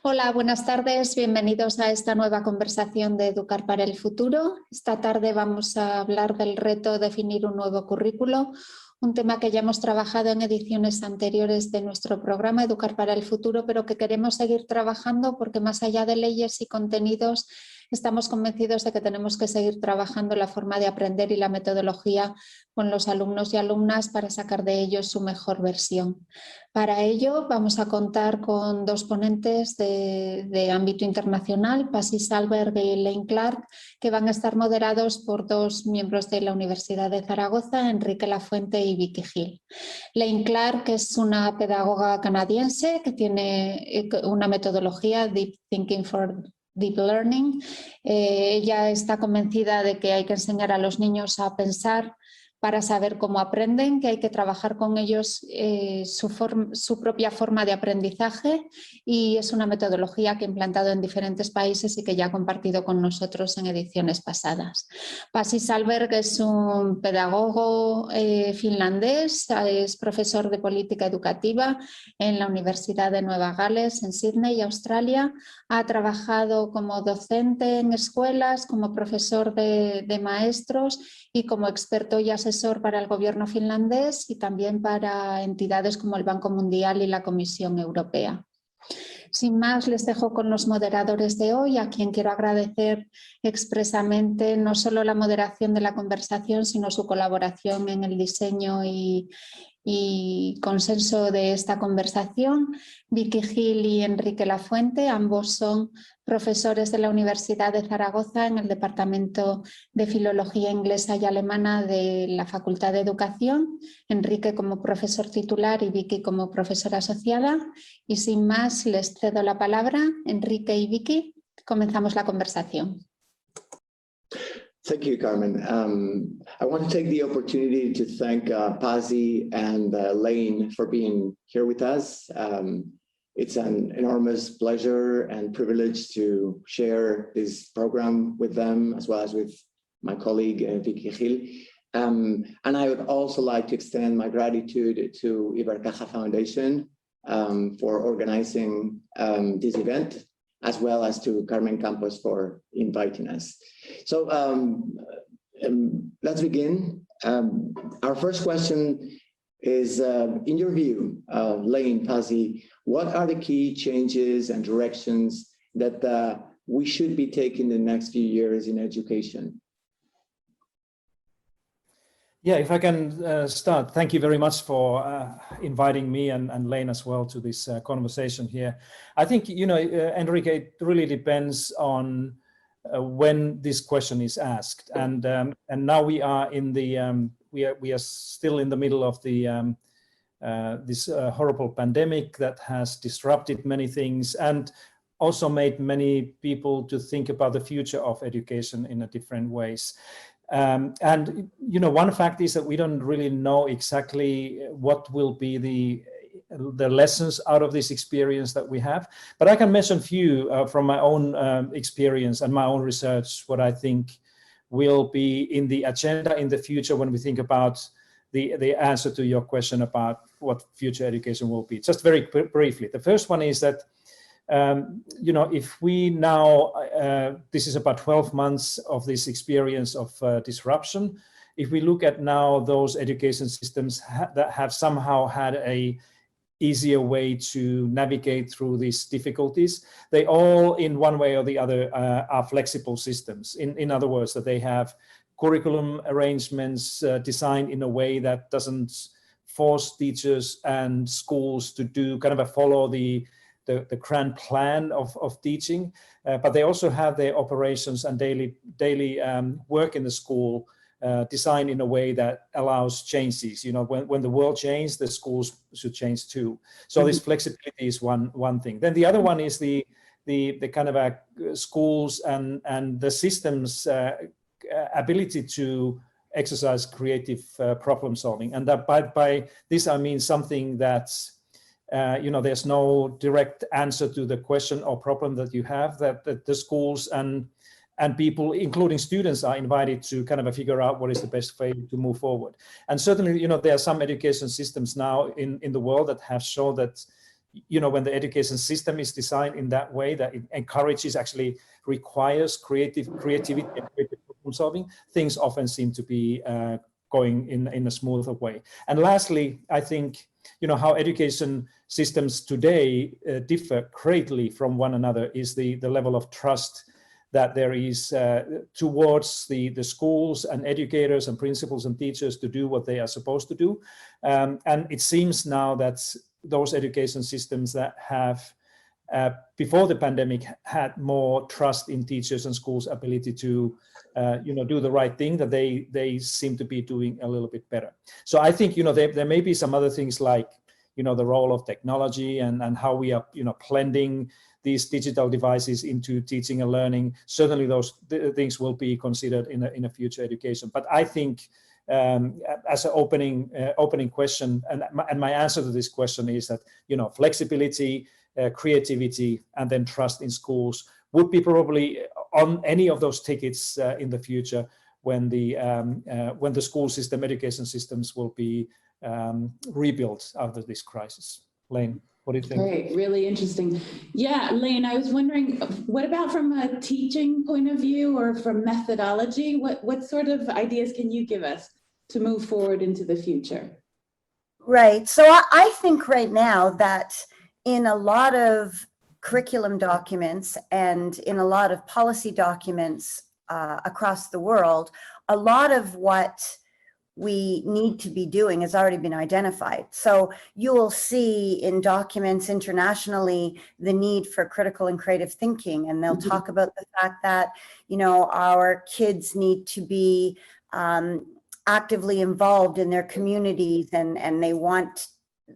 Hola, buenas tardes. Bienvenidos a esta nueva conversación de Educar para el Futuro. Esta tarde vamos a hablar del reto Definir un nuevo currículo, un tema que ya hemos trabajado en ediciones anteriores de nuestro programa Educar para el Futuro, pero que queremos seguir trabajando porque más allá de leyes y contenidos, estamos convencidos de que tenemos que seguir trabajando la forma de aprender y la metodología con los alumnos y alumnas para sacar de ellos su mejor versión. Para ello vamos a contar con dos ponentes de ámbito internacional, Pasi Sahlberg y Lane Clark, que van a estar moderados por dos miembros de la Universidad de Zaragoza, Enrique Lafuente y Vicky Gil. Lane Clark es una pedagoga canadiense que tiene una metodología Deep Thinking for Deep Learning. Ella está convencida de que hay que enseñar a los niños a pensar para saber cómo aprenden, que hay que trabajar con ellos su propia forma de aprendizaje, y es una metodología que ha implantado en diferentes países y que ya ha compartido con nosotros en ediciones pasadas. Pasi Sahlberg es un pedagogo finlandés, es profesor de política educativa en la Universidad de Nueva Gales en Sydney, Australia. Ha trabajado como docente en escuelas, como profesor de maestros y como experto y asesor para el gobierno finlandés y también para entidades como el Banco Mundial y la Comisión Europea. Sin más, les dejo con los moderadores de hoy, a quien quiero agradecer expresamente no solo la moderación de la conversación, sino su colaboración en el diseño y consenso de esta conversación. Vicky Gil y Enrique Lafuente, ambos son profesores de la Universidad de Zaragoza en el Departamento de Filología Inglesa y Alemana de la Facultad de Educación, Enrique como profesor titular y Vicky como profesora asociada. Y sin más, les cedo la palabra. Enrique y Vicky, comenzamos la conversación. Thank you, Carmen. I want to take the opportunity to thank Pasi and Lane for being here with us. It's an enormous pleasure and privilege to share this program with them, as well as with my colleague, Vicky Gil. And I would also like to extend my gratitude to Ibercaja Foundation for organizing this event, as well as to Carmen Campos for inviting us. So let's begin. Our first question is, in your view, Lane, Pasi, what are the key changes and directions that we should be taking the next few years in education? Yeah, if I can start. Thank you very much for inviting me and Lane as well to this conversation here. I think, you know, Enrique, it really depends on when this question is asked, and now we are in the we are still in the middle of the this horrible pandemic that has disrupted many things and also made many people to think about the future of education in a different ways. And, you know, one fact is that we don't really know exactly what will be the lessons out of this experience that we have. But I can mention a few from my own experience and my own research, what I think will be in the agenda in the future when we think about the answer to your question about what future education will be. Just very briefly. The first one is that you know, if we now, this is about 12 months of this experience of disruption. If we look at now those education systems that have somehow had a easier way to navigate through these difficulties, they all in one way or the other are flexible systems. In other words, that they have curriculum arrangements designed in a way that doesn't force teachers and schools to do kind of a follow the grand plan of teaching, but they also have their operations and daily work in the school designed in a way that allows changes. You know, when the world changes, the schools should change too. So this flexibility is one thing. Then the other one is the kind of schools and the systems ability to exercise creative problem solving. And that by this I mean something that's you know, there's no direct answer to the question or problem that you have, that the schools and people, including students, are invited to kind of figure out what is the best way to move forward. And certainly, you know, there are some education systems now in the world that have shown that when the education system is designed in that way, that it encourages, actually requires creativity and creative problem solving, things often seem to be going in a smoother way. And lastly, I think, how education systems today differ greatly from one another is the level of trust that there is towards the schools and educators and principals and teachers to do what they are supposed to do. And it seems now that those education systems that have, before the pandemic, had more trust in teachers and schools' ability to, do the right thing, that they seem to be doing a little bit better. So I think, there may be some other things like, the role of technology and how we are, blending these digital devices into teaching and learning. Certainly those things will be considered in a future education. But I think as an opening question, and my answer to this question is that, flexibility, creativity, and then trust in schools would be probably on any of those tickets in the future when the school system, education systems will be rebuilt after this crisis. Lane, what do you think? Great, really interesting. Yeah, Lane, I was wondering, what about from a teaching point of view or from methodology? What sort of ideas can you give us to move forward into the future? Right. So I think right now that in a lot of curriculum documents and in a lot of policy documents across the world, a lot of what we need to be doing has already been identified. So you will see in documents internationally the need for critical and creative thinking, and they'll talk about the fact that, our kids need to be actively involved in their communities, and they want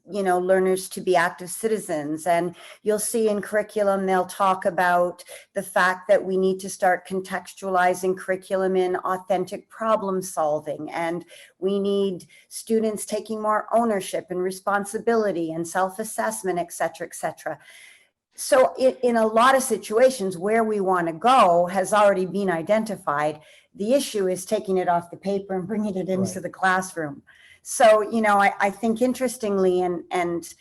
learners to be active citizens. And you'll see in curriculum, they'll talk about the fact that we need to start contextualizing curriculum in authentic problem solving. And we need students taking more ownership and responsibility and self-assessment, et cetera, et cetera. So in a lot of situations where we want to go has already been identified. The issue is taking it off the paper and bringing it into the classroom. So, I think interestingly and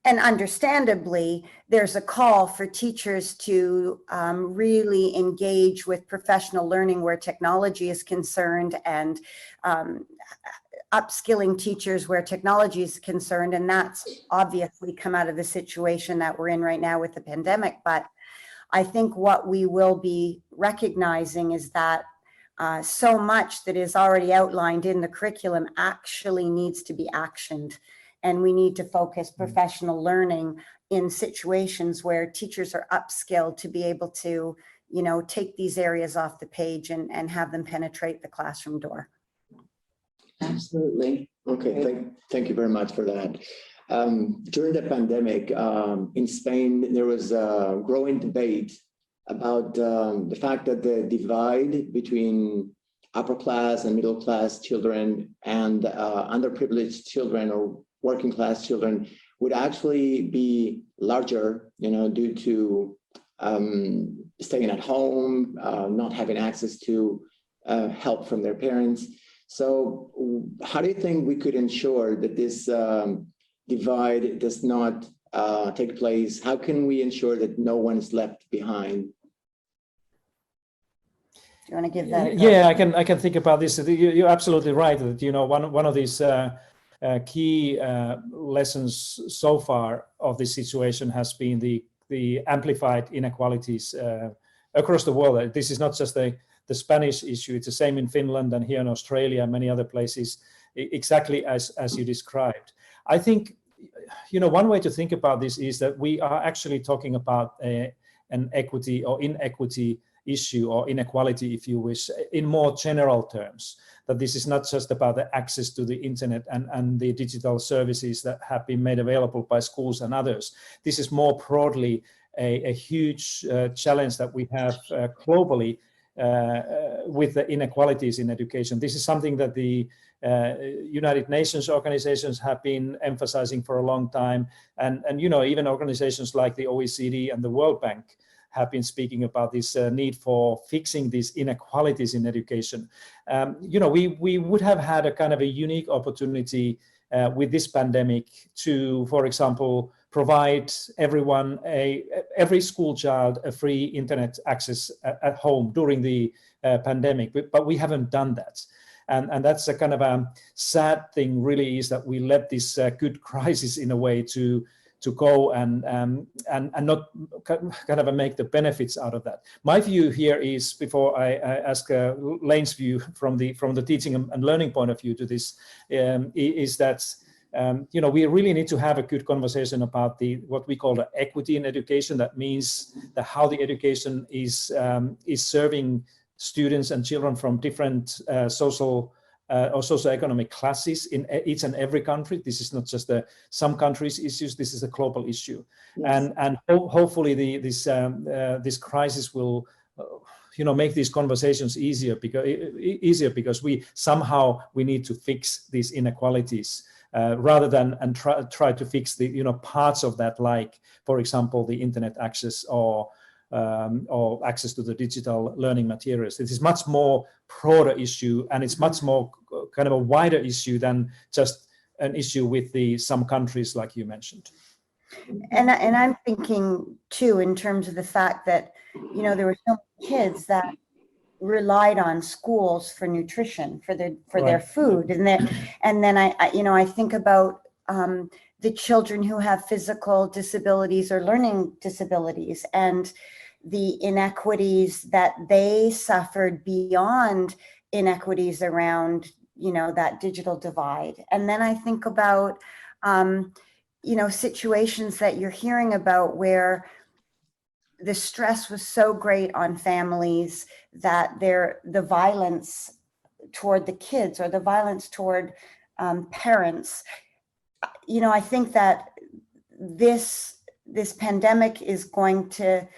understandably, there's a call for teachers to really engage with professional learning where technology is concerned, and upskilling teachers where technology is concerned. And that's obviously come out of the situation that we're in right now with the pandemic. But I think what we will be recognizing is that so much that is already outlined in the curriculum actually needs to be actioned. And we need to focus professional learning in situations where teachers are upskilled to be able to, take these areas off the page and have them penetrate the classroom door. Absolutely. Okay, thank you very much for that. During the pandemic in Spain, there was a growing debate about the fact that the divide between upper class and middle class children and underprivileged children or working class children would actually be larger, due to staying at home, not having access to help from their parents. So how do you think we could ensure that this divide does not take place? How can we ensure that no one is left behind? Do you want to give that a go? Yeah, I can think about this. You're absolutely right that one of these key lessons so far of this situation has been the amplified inequalities across the world. This is not just the Spanish issue; it's the same in Finland and here in Australia and many other places, exactly as you described. I think one way to think about this is that we are actually talking about an equity or inequity issue, or inequality, if you wish, in more general terms, that this is not just about the access to the internet and the digital services that have been made available by schools and others. This is more broadly a huge challenge that we have globally with the inequalities in education. This is something that the United Nations organizations have been emphasizing for a long time, and even organizations like the OECD and the World Bank have been speaking about this need for fixing these inequalities in education. We would have had a kind of a unique opportunity with this pandemic to, for example, provide every school child a free internet access at home during the pandemic, but we haven't done that. And that's a kind of a sad thing, really, is that we let this good crisis in a way to go and not kind of make the benefits out of that. My view here is, before I ask Lane's view from the teaching and learning point of view to this, is that we really need to have a good conversation about what we call the equity in education. That means that how the education is serving students and children from different social or socioeconomic classes in each and every country. This is not just some countries' issues. This is a global issue, yes. and hopefully this crisis will make these conversations easier because we need to fix these inequalities rather than try to fix the parts of that, like, for example, the internet access or access to the digital learning materials. It is much more broader issue, and it's much more kind of a wider issue than just an issue with some countries like you mentioned. And I'm thinking too, in terms of the fact that there were so many kids that relied on schools for nutrition, for their food, and then I think about the children who have physical disabilities or learning disabilities, and the inequities that they suffered beyond inequities around, that digital divide. And then I think about, situations that you're hearing about where the stress was so great on families that the violence toward the kids or the violence toward parents, I think that this pandemic is going to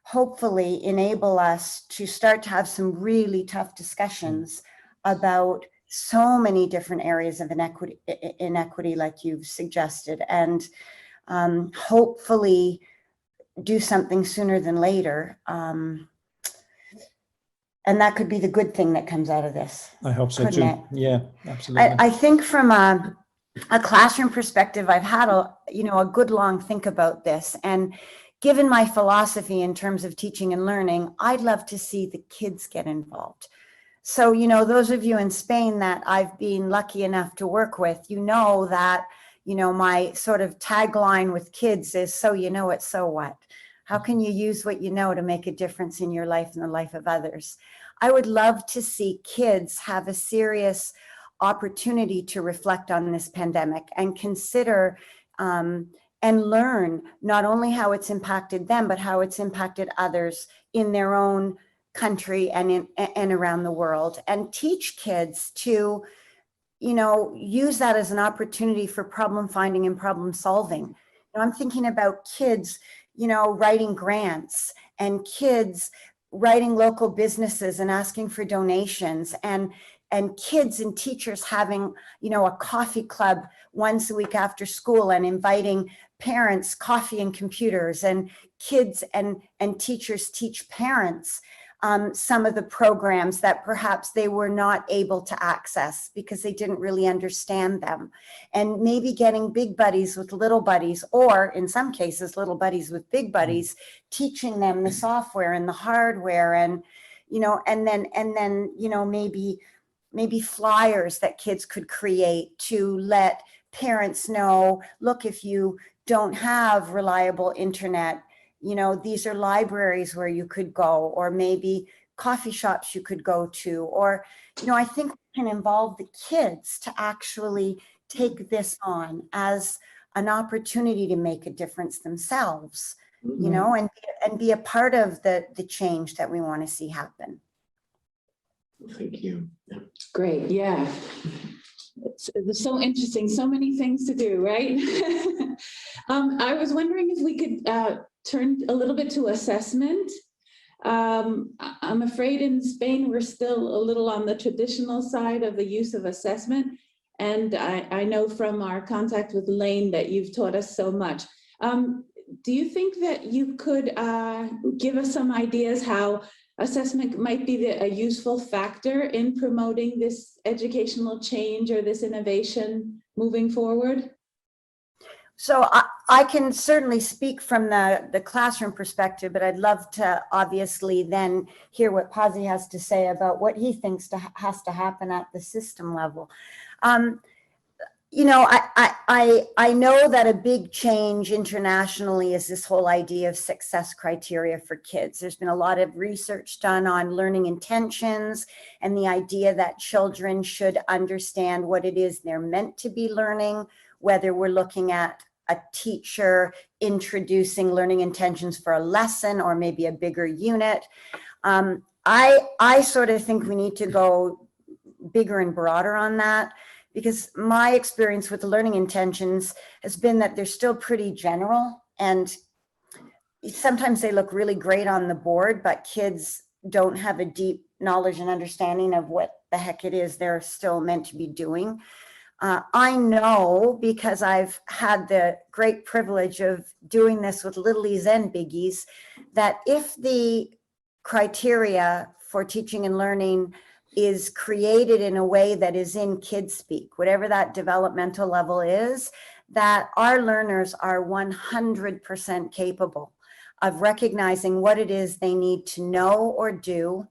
hopefully enable us to start to have some really tough discussions about so many different areas of inequity like you've suggested, and hopefully do something sooner than later. And that could be the good thing that comes out of this. I hope so too. It? Yeah, absolutely. I think from a classroom perspective, I've had a good long think about this, and given my philosophy in terms of teaching and learning, I'd love to see the kids get involved. So, those of you in Spain that I've been lucky enough to work with, that, my sort of tagline with kids is, so it, so what? How can you use what you know to make a difference in your life and the life of others? I would love to see kids have a serious opportunity to reflect on this pandemic and consider and learn not only how it's impacted them, but how it's impacted others in their own country and around the world, and teach kids to, use that as an opportunity for problem finding and problem solving. I'm thinking about kids, writing grants, and kids writing local businesses and asking for donations, and kids and teachers having, a coffee club once a week after school and inviting parents coffee and computers, and kids and teachers teach parents some of the programs that perhaps they were not able to access because they didn't really understand them, and maybe getting big buddies with little buddies, or in some cases little buddies with big buddies, teaching them the software and the hardware, and and then maybe flyers that kids could create to let parents know, look, if you don't have reliable internet, these are libraries where you could go, or maybe coffee shops you could go to, or, I think we can involve the kids to actually take this on as an opportunity to make a difference themselves, and be a part of the change that we want to see happen. Thank you. Great, yeah. It's so interesting, so many things to do, right? I was wondering if we could turn a little bit to assessment. I'm afraid in Spain, we're still a little on the traditional side of the use of assessment. And I know from our contact with Lane that you've taught us so much. Do you think that you could give us some ideas how assessment might be a useful factor in promoting this educational change or this innovation moving forward? So I can certainly speak from the classroom perspective, but I'd love to obviously then hear what Pasi has to say about what he thinks has to happen at the system level. You know, I know that a big change internationally is this whole idea of success criteria for kids. There's been a lot of research done on learning intentions and the idea that children should understand what it is they're meant to be learning, whether we're looking at a teacher introducing learning intentions for a lesson or maybe a bigger unit. I sort of think we need to go bigger and broader on that, because my experience with the learning intentions has been that they're still pretty general, and sometimes they look really great on the board, but kids don't have a deep knowledge and understanding of what the heck it is they're still meant to be doing. I know, because I've had the great privilege of doing this with littlies and biggies, that if the criteria for teaching and learning is created in a way that is in kid speak, whatever that developmental level is, that our learners are 100% capable of recognizing what it is they need to know or do.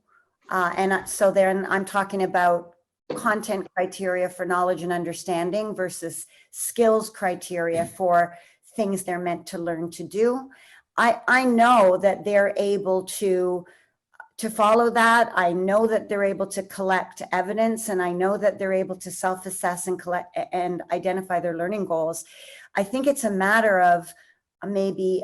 And so then I'm talking about content criteria for knowledge and understanding versus skills criteria for things they're meant to learn to do. I know that they're able to follow that. I know that they're able to collect evidence, and I know that they're able to self-assess and collect and identify their learning goals. I think it's a matter of maybe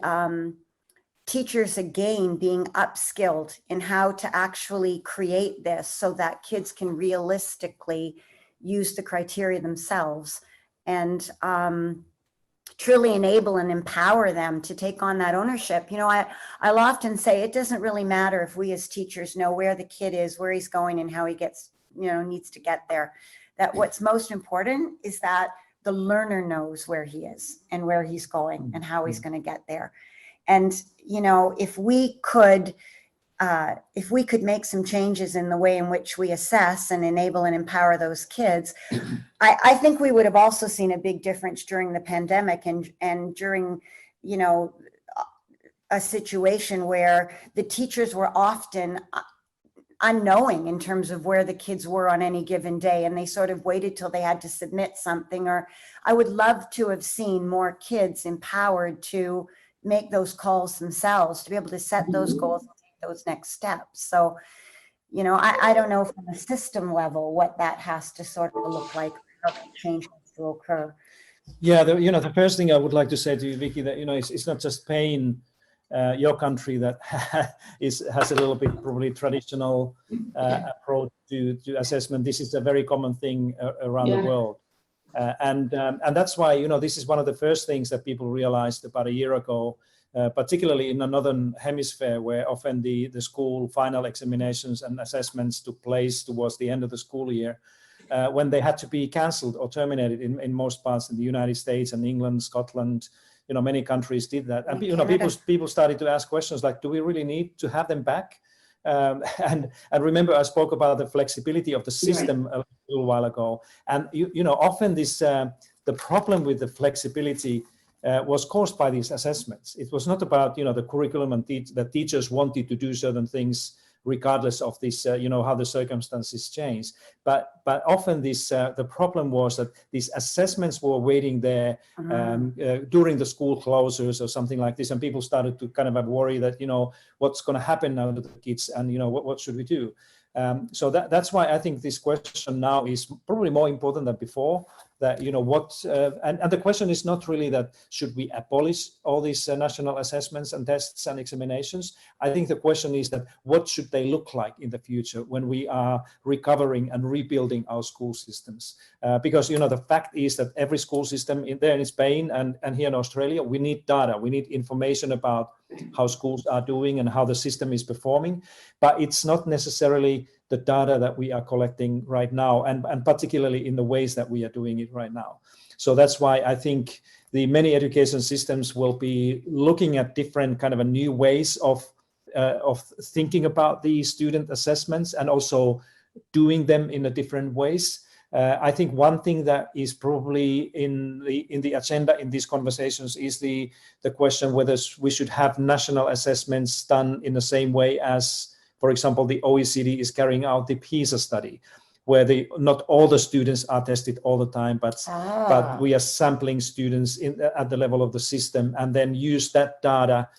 teachers again being upskilled in how to actually create this so that kids can realistically use the criteria themselves and truly enable and empower them to take on that ownership. You know, I'll often say it doesn't really matter if we as teachers know where the kid is, where he's going, and how he gets, you know, needs to get there. That what's most important is that the learner knows where he is and where he's going and how he's going to get there. And, you know, if we could make some changes in the way in which we assess and enable and empower those kids, I think we would have also seen a big difference during the pandemic and during, you know, a situation where the teachers were often unknowing in terms of where the kids were on any given day, and they sort of waited till they had to submit something. Or I would love to have seen more kids empowered to make those calls themselves, to be able to set those goals and take those next steps. So, you know, I don't know from a system level what that has to sort of look like, how that change has to occur. Yeah, you know, the first thing I would like to say to you, Vicky, that, you know, it's not just Spain, your country, that has a little bit probably traditional approach to assessment. This is a very common thing around the world. And that's why, you know, this is one of the first things that people realized about a year ago, particularly in the Northern Hemisphere, where often the school final examinations and assessments took place towards the end of the school year, when they had to be cancelled or terminated in most parts in the United States and England, Scotland. You know, many countries did that. And, you know, people started to ask questions like, do we really need to have them back? And remember, I spoke about the flexibility of the system a little while ago. And, you know, often this the problem with the flexibility was caused by these assessments. It was not about, you know, the curriculum and the teachers wanted to do certain things regardless of this, you know, how the circumstances change. But often this the problem was that these assessments were waiting there during the school closures or something like this, and people started to kind of worry that, you know, what's going to happen now to the kids, and, you know, what should we do? So that's why I think this question now is probably more important than before. That, you know, what and the question is not really that should we abolish all these national assessments and tests and examinations. I think the question is that what should they look like in the future when we are recovering and rebuilding our school systems? Because, you know, the fact is that every school system in Spain and here in Australia, we need data, we need information about how schools are doing and how the system is performing, but it's not necessarily the data that we are collecting right now, and particularly in the ways that we are doing it right now. So that's why I think the many education systems will be looking at different kind of a new ways of thinking about the student assessments and also doing them in a different ways. I think one thing that is probably in the agenda in these conversations is the question whether we should have national assessments done in the same way as, for example, the OECD is carrying out the PISA study, where not all the students are tested all the time, but we are sampling students at the level of the system, and then use that data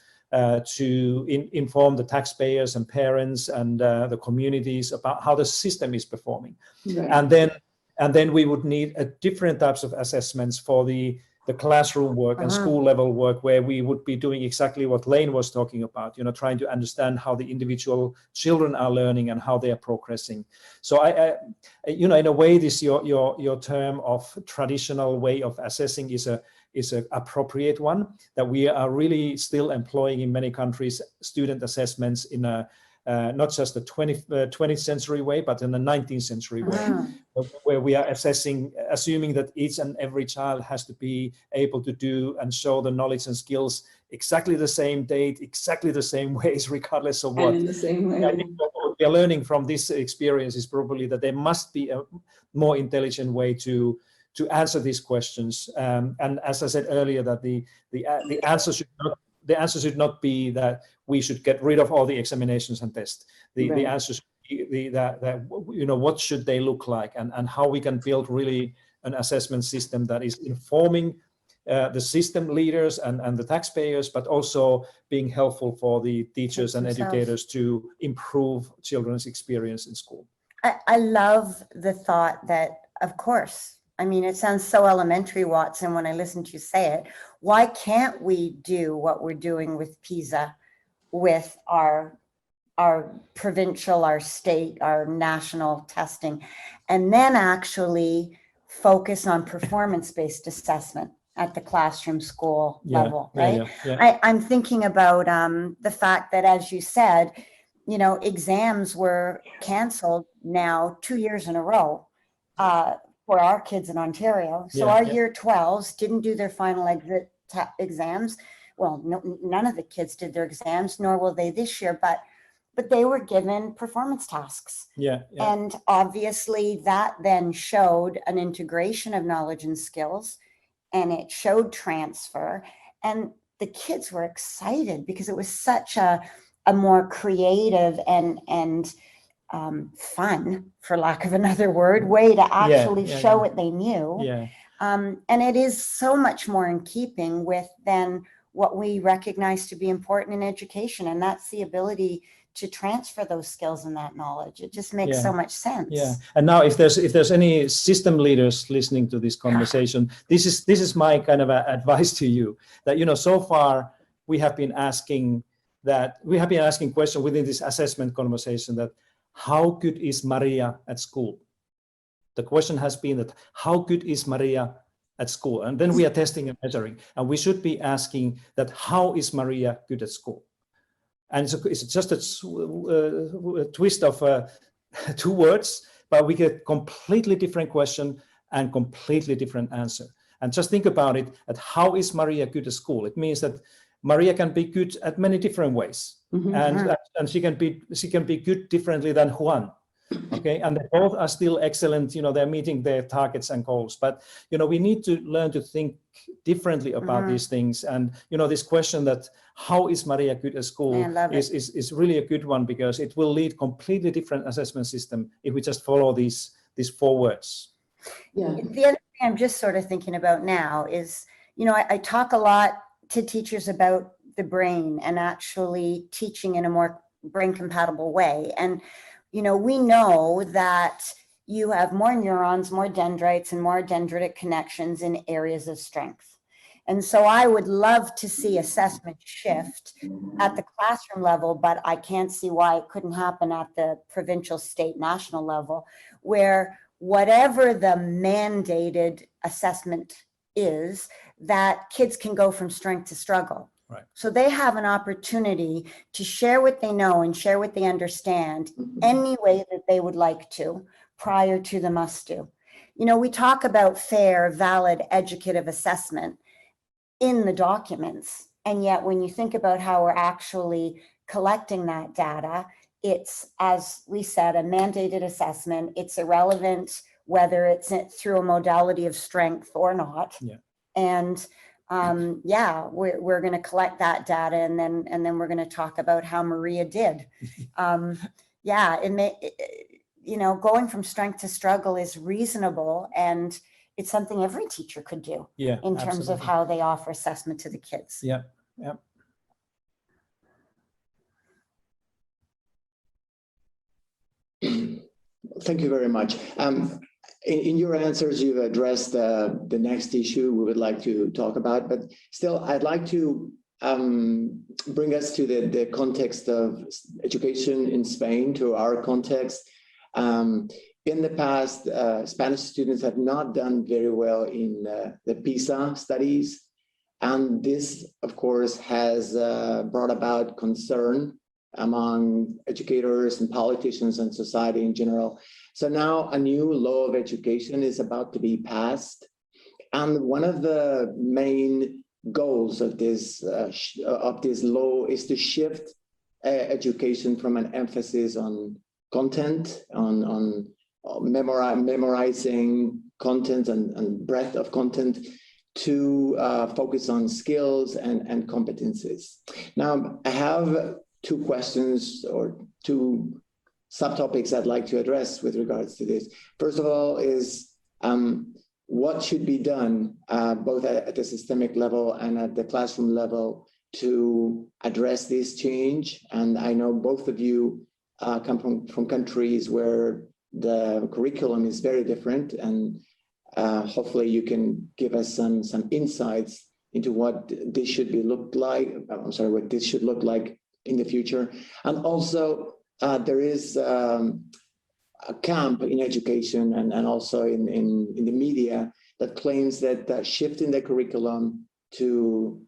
to inform the taxpayers and parents and the communities about how the system is performing. Right. And then we would need different types of assessments for the classroom work and school level work, where we would be doing exactly what Lane was talking about, trying to understand how the individual children are learning and how they are progressing. So I in a way, this your term of traditional way of assessing is an appropriate one, that we are really still employing in many countries student assessments in a not just the 20th century way, but in the 19th century way, where we are assuming that each and every child has to be able to do and show the knowledge and skills exactly the same date, exactly the same ways, regardless of what. And in the same way. I think what we are learning from this experience is probably that there must be a more intelligent way to answer these questions. And as I said earlier, that the answer should not be that we should get rid of all the examinations and tests. The answer should be that what should they look like, and how we can build really an assessment system that is informing the system leaders and the taxpayers, but also being helpful for the teachers and educators to improve children's experience in school. I love the thought that, of course, I mean, it sounds so elementary, Watson, when I listen to you say it. Why can't we do what we're doing with PISA with our provincial, our state, our national testing, and then actually focus on performance-based assessment at the classroom school level, right? I'm thinking about the fact that, as you said, exams were canceled now 2 years in a row. For our kids in Ontario. So our year 12s didn't do their final exit exams. Well, none of the kids did their exams, nor will they this year, but they were given performance tasks. And obviously that then showed an integration of knowledge and skills, and it showed transfer. And the kids were excited because it was such a more creative and fun, for lack of another word, way to actually show what they knew. And it is so much more in keeping with then what we recognize to be important in education, and that's the ability to transfer those skills and that knowledge. It just makes so much sense. And now, if there's any system leaders listening to this conversation, this is my kind of advice to you, that so far we have been asking questions within this assessment conversation, that how good is Maria at school? The question has been that, how good is Maria at school? And then we are testing and measuring, and we should be asking that, how is Maria good at school? And it's just a twist of 2 words, but we get completely different question and completely different answer. And just think about it, at how is Maria good at school? It means that Maria can be good at many different ways, and she can be good differently than Juan. Okay, and they both are still excellent. They're meeting their targets and goals. But we need to learn to think differently about these things. And this question that, how is Maria good at school, is really a good one, because it will lead completely different assessment system if we just follow these 4 words. The other thing I'm just sort of thinking about now is, I talk a lot to teachers about the brain and actually teaching in a more brain compatible way. And, we know that you have more neurons, more dendrites, and more dendritic connections in areas of strength. And so I would love to see assessment shift at the classroom level, but I can't see why it couldn't happen at the provincial, state, national level, where whatever the mandated assessment is, that kids can go from strength to struggle. Right. So they have an opportunity to share what they know and share what they understand any way that they would like to, prior to the must do. We talk about fair, valid, educative assessment in the documents. And yet when you think about how we're actually collecting that data, it's, as we said, a mandated assessment. It's irrelevant whether it's through a modality of strength or not. Yeah. And yeah, we're going to collect that data, and then we're going to talk about how Maria did. Yeah, you know, going from strength to struggle is reasonable, and it's something every teacher could do. Yeah, in terms of how they offer assessment to the kids. Yeah, yeah. Thank you very much. In your answers, you've addressed the next issue we would like to talk about, but still, I'd like to bring us to the context of education in Spain, to our context. In the past, Spanish students have not done very well in the PISA studies, and this, of course, has brought about concern among educators and politicians and society in general. So now a new law of education is about to be passed. And one of the main goals of this law is to shift education from an emphasis on content, on memorizing content and breadth of content, to focus on skills and competencies. Now, I have two questions or two subtopics I'd like to address with regards to this. First of all is what should be done both at the systemic level and at the classroom level to address this change? And I know both of you come from countries where the curriculum is very different, and hopefully you can give us some insights into what this should look like in the future. And also there is a camp in education and also in the media that claims that shifting the curriculum to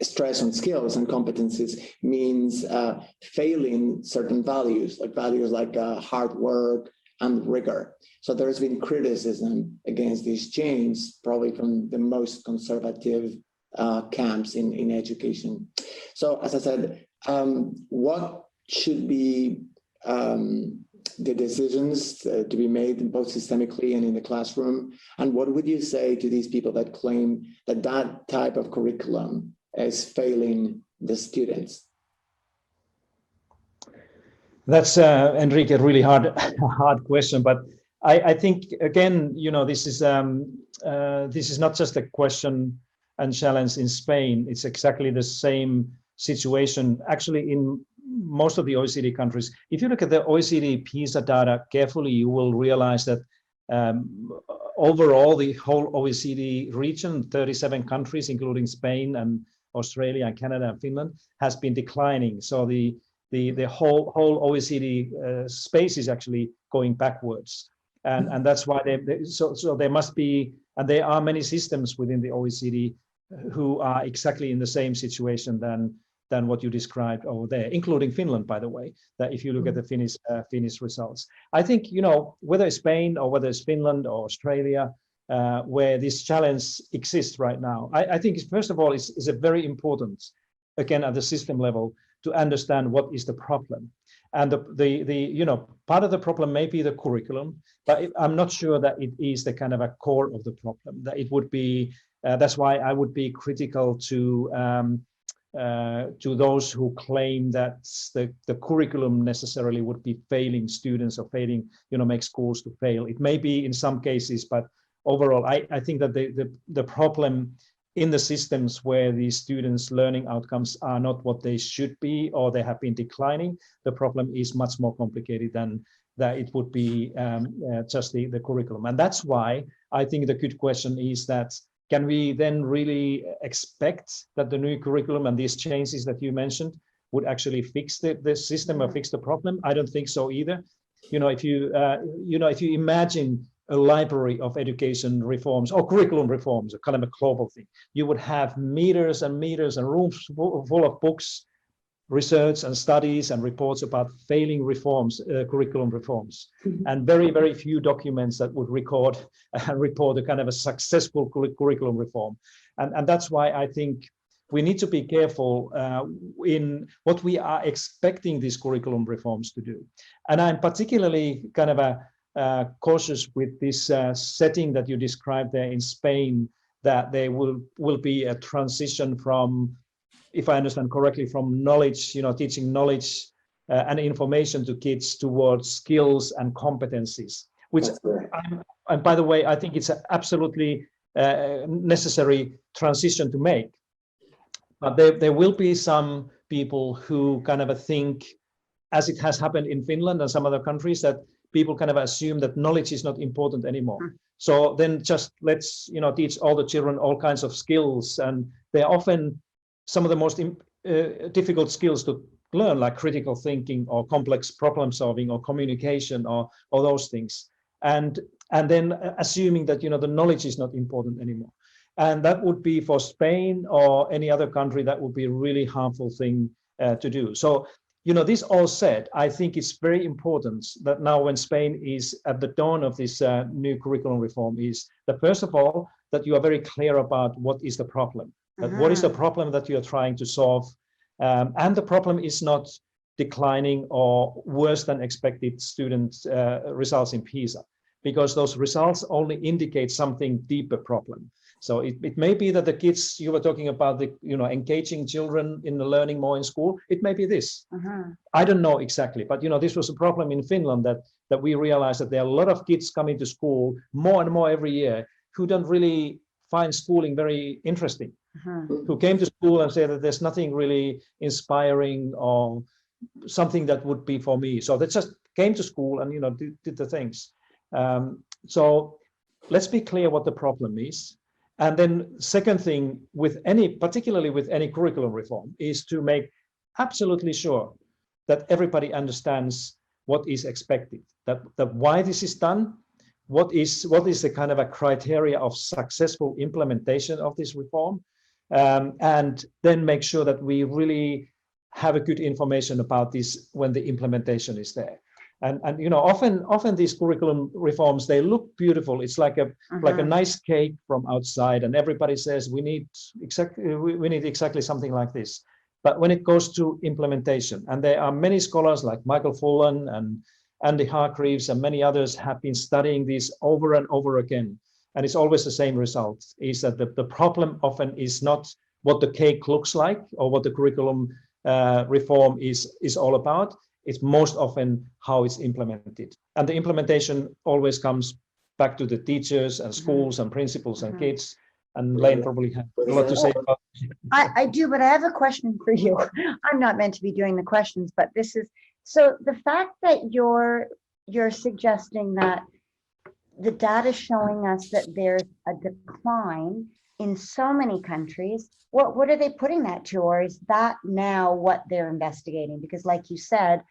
stress on skills and competencies means failing certain values like hard work and rigor. So there's been criticism against this change, probably from the most conservative camps in education. So as I said, what should be the decisions to be made both systemically and in the classroom? And what would you say to these people that claim that that type of curriculum is failing the students? That's Enrique, a really hard question, but I think again, you know, this is not just a question and challenge in Spain. It's exactly the same situation actually in most of the OECD countries. If you look at the OECD PISA data carefully, you will realize that overall the whole OECD region, 37 countries, including Spain and Australia and Canada and Finland, has been declining. So the whole OECD space is actually going backwards, and that's why so there must be, and there are many systems within the OECD who are exactly in the same situation than what you described over there, including Finland, by the way, that if you look at the Finnish results. I think, you know, whether it's Spain or whether it's Finland or Australia, where this challenge exists right now, I think first of all, it's a very important, again, at the system level, to understand what is the problem. And the you know, part of the problem may be the curriculum, but I'm not sure that it is the kind of a core of the problem, that it would be, that's why I would be critical to those who claim that the curriculum necessarily would be failing students or failing, you know, make schools to fail. It may be in some cases, but overall, I think that the problem in the systems where the students' learning outcomes are not what they should be, or they have been declining, the problem is much more complicated than that it would be just the curriculum. And that's why I think the good question is that, can we then really expect that the new curriculum and these changes that you mentioned would actually fix the system or fix the problem? I don't think so either. You know, if you imagine a library of education reforms or curriculum reforms, a kind of a global thing, you would have meters and meters and rooms full of books, research and studies and reports about failing reforms, curriculum reforms, and very, very few documents that would record and report a kind of a successful curriculum reform. And that's why I think we need to be careful in what we are expecting these curriculum reforms to do. And I'm particularly kind of cautious with this setting that you described there in Spain, that there will be a transition from, if I understand correctly, from knowledge, teaching knowledge and information to kids towards skills and competencies, which, and by the way, I think it's an absolutely necessary transition to make. But there will be some people who kind of think, as it has happened in Finland and some other countries, that people kind of assume that knowledge is not important anymore. So then just let's teach all the children all kinds of skills, and they're often some of the most difficult skills to learn, like critical thinking or complex problem solving or communication or those things, and then assuming that the knowledge is not important anymore. And that would be, for Spain or any other country, that would be a really harmful thing to do. So this all said, I think it's very important that now, when Spain is at the dawn of this new curriculum reform, is that first of all, that you are very clear about what is the problem, that what is the problem that you are trying to solve. And the problem is not declining or worse than expected student results in PISA, because those results only indicate something deeper problem. So it may be that the kids, you were talking about the engaging children in the learning more in school. It may be this. I don't know exactly, but this was a problem in Finland, that we realized that there are a lot of kids coming to school more and more every year who don't really find schooling very interesting, who came to school and said that there's nothing really inspiring or something that would be for me. So they just came to school and did the things. So let's be clear what the problem is. And then second thing, particularly with any curriculum reform, is to make absolutely sure that everybody understands what is expected, that why this is done, what is the kind of a criteria of successful implementation of this reform, and then make sure that we really have a good information about this when the implementation is there. And often these curriculum reforms, they look beautiful. It's like a nice cake from outside, and everybody says we need exactly something like this. But when it goes to implementation, and there are many scholars like Michael Fullan and Andy Hargreaves and many others have been studying this over and over again, and it's always the same result, is that the problem often is not what the cake looks like or what the curriculum reform is all about. It's most often how it's implemented. And the implementation always comes back to the teachers and schools and principals and kids. And Lane probably has a lot to say about it. I do, but I have a question for you. I'm not meant to be doing the questions, but this is, so the fact that you're suggesting that the data is showing us that there's a decline in so many countries, what are they putting that to? Or is that now what they're investigating? Because like you said,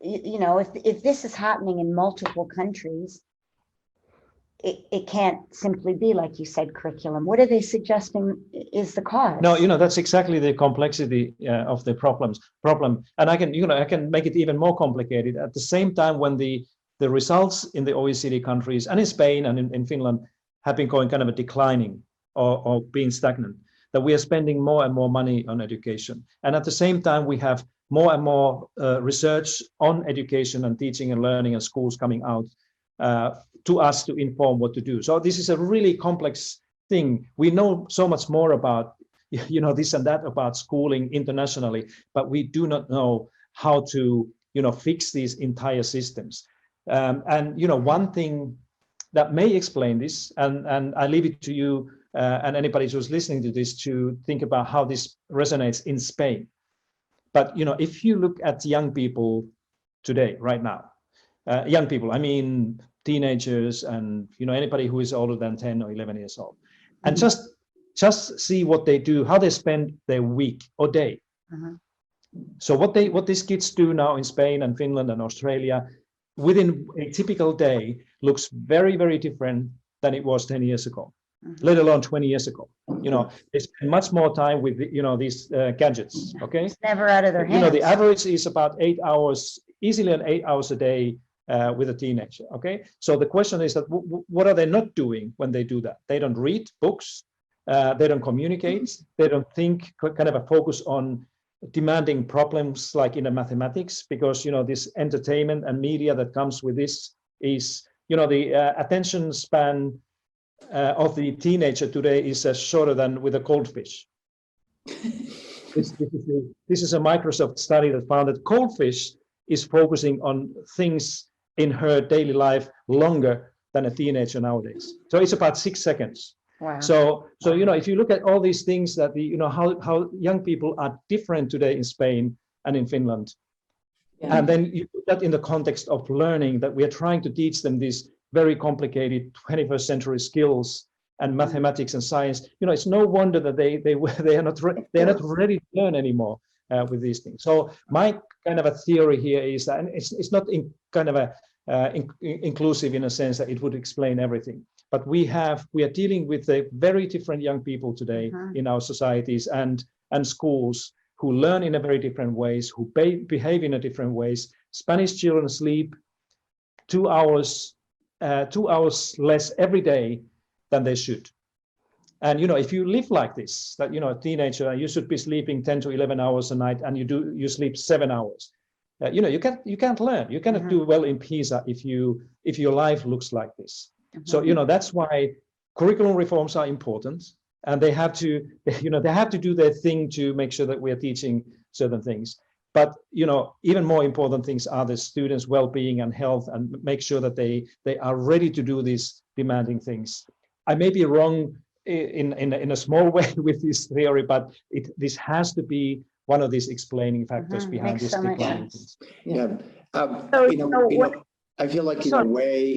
if this is happening in multiple countries, it can't simply be, like you said, curriculum. What are they suggesting is the cause? No, that's exactly the complexity of the problem. And I can make it even more complicated. At the same time, when the results in the OECD countries and in Spain and in Finland have been going kind of a declining or being stagnant, that we are spending more and more money on education. And at the same time, we have more and more research on education and teaching and learning and schools coming out to us to inform what to do. So this is a really complex thing. We know so much more about, this and that about schooling internationally, but we do not know how to, fix these entire systems. And one thing that may explain this, and I leave it to you and anybody who's listening to this to think about how this resonates in Spain. But if you look at young people today, right now, young people, I mean teenagers and anybody who is older than 10 or 11 years old, and just see what they do, how they spend their week or day. So what these kids do now in Spain and Finland and Australia within a typical day looks very, very different than it was 10 years ago. Let alone 20 years ago. They spend much more time with these gadgets. Okay, it's never out of their hands. The average is about 8 hours, easily 8 hours a day with a teenager. Okay, so the question is that what are they not doing when they do that? They don't read books, They don't communicate. They don't think, kind of a focus on demanding problems like in the mathematics, because, you know, this entertainment and media that comes with this is, you know, the attention span of the teenager today is shorter than with a goldfish. This is a Microsoft study that found that goldfish is focusing on things in her daily life longer than a teenager nowadays. So it's about 6 seconds. Wow. So you know, if you look at all these things that you know, how young people are different today in Spain and in Finland, and then you put that in the context of learning, that we are trying to teach them these very complicated 21st century skills and mathematics and science. You know, it's no wonder that they are not ready to learn anymore with these things. So my kind of a theory here is that, and it's not in kind of a inclusive in a sense that it would explain everything. But we are dealing with a very different young people today in our societies and schools, who learn in a very different ways, who behave in a different ways. Spanish children sleep 2 hours less every day than they should. And you know, if you live like this, that, you know, a teenager, you should be sleeping 10 to 11 hours a night, and you sleep 7 hours. You know, you can't learn. You cannot do well in PISA if your life looks like this. So, you know, that's why curriculum reforms are important, and they have to do their thing to make sure that we are teaching certain things. But, you know, even more important things are the students' well-being and health, and make sure that they are ready to do these demanding things. I may be wrong in a small way with this theory, but this has to be one of these explaining factors behind this declining things. Yeah. I feel like in a way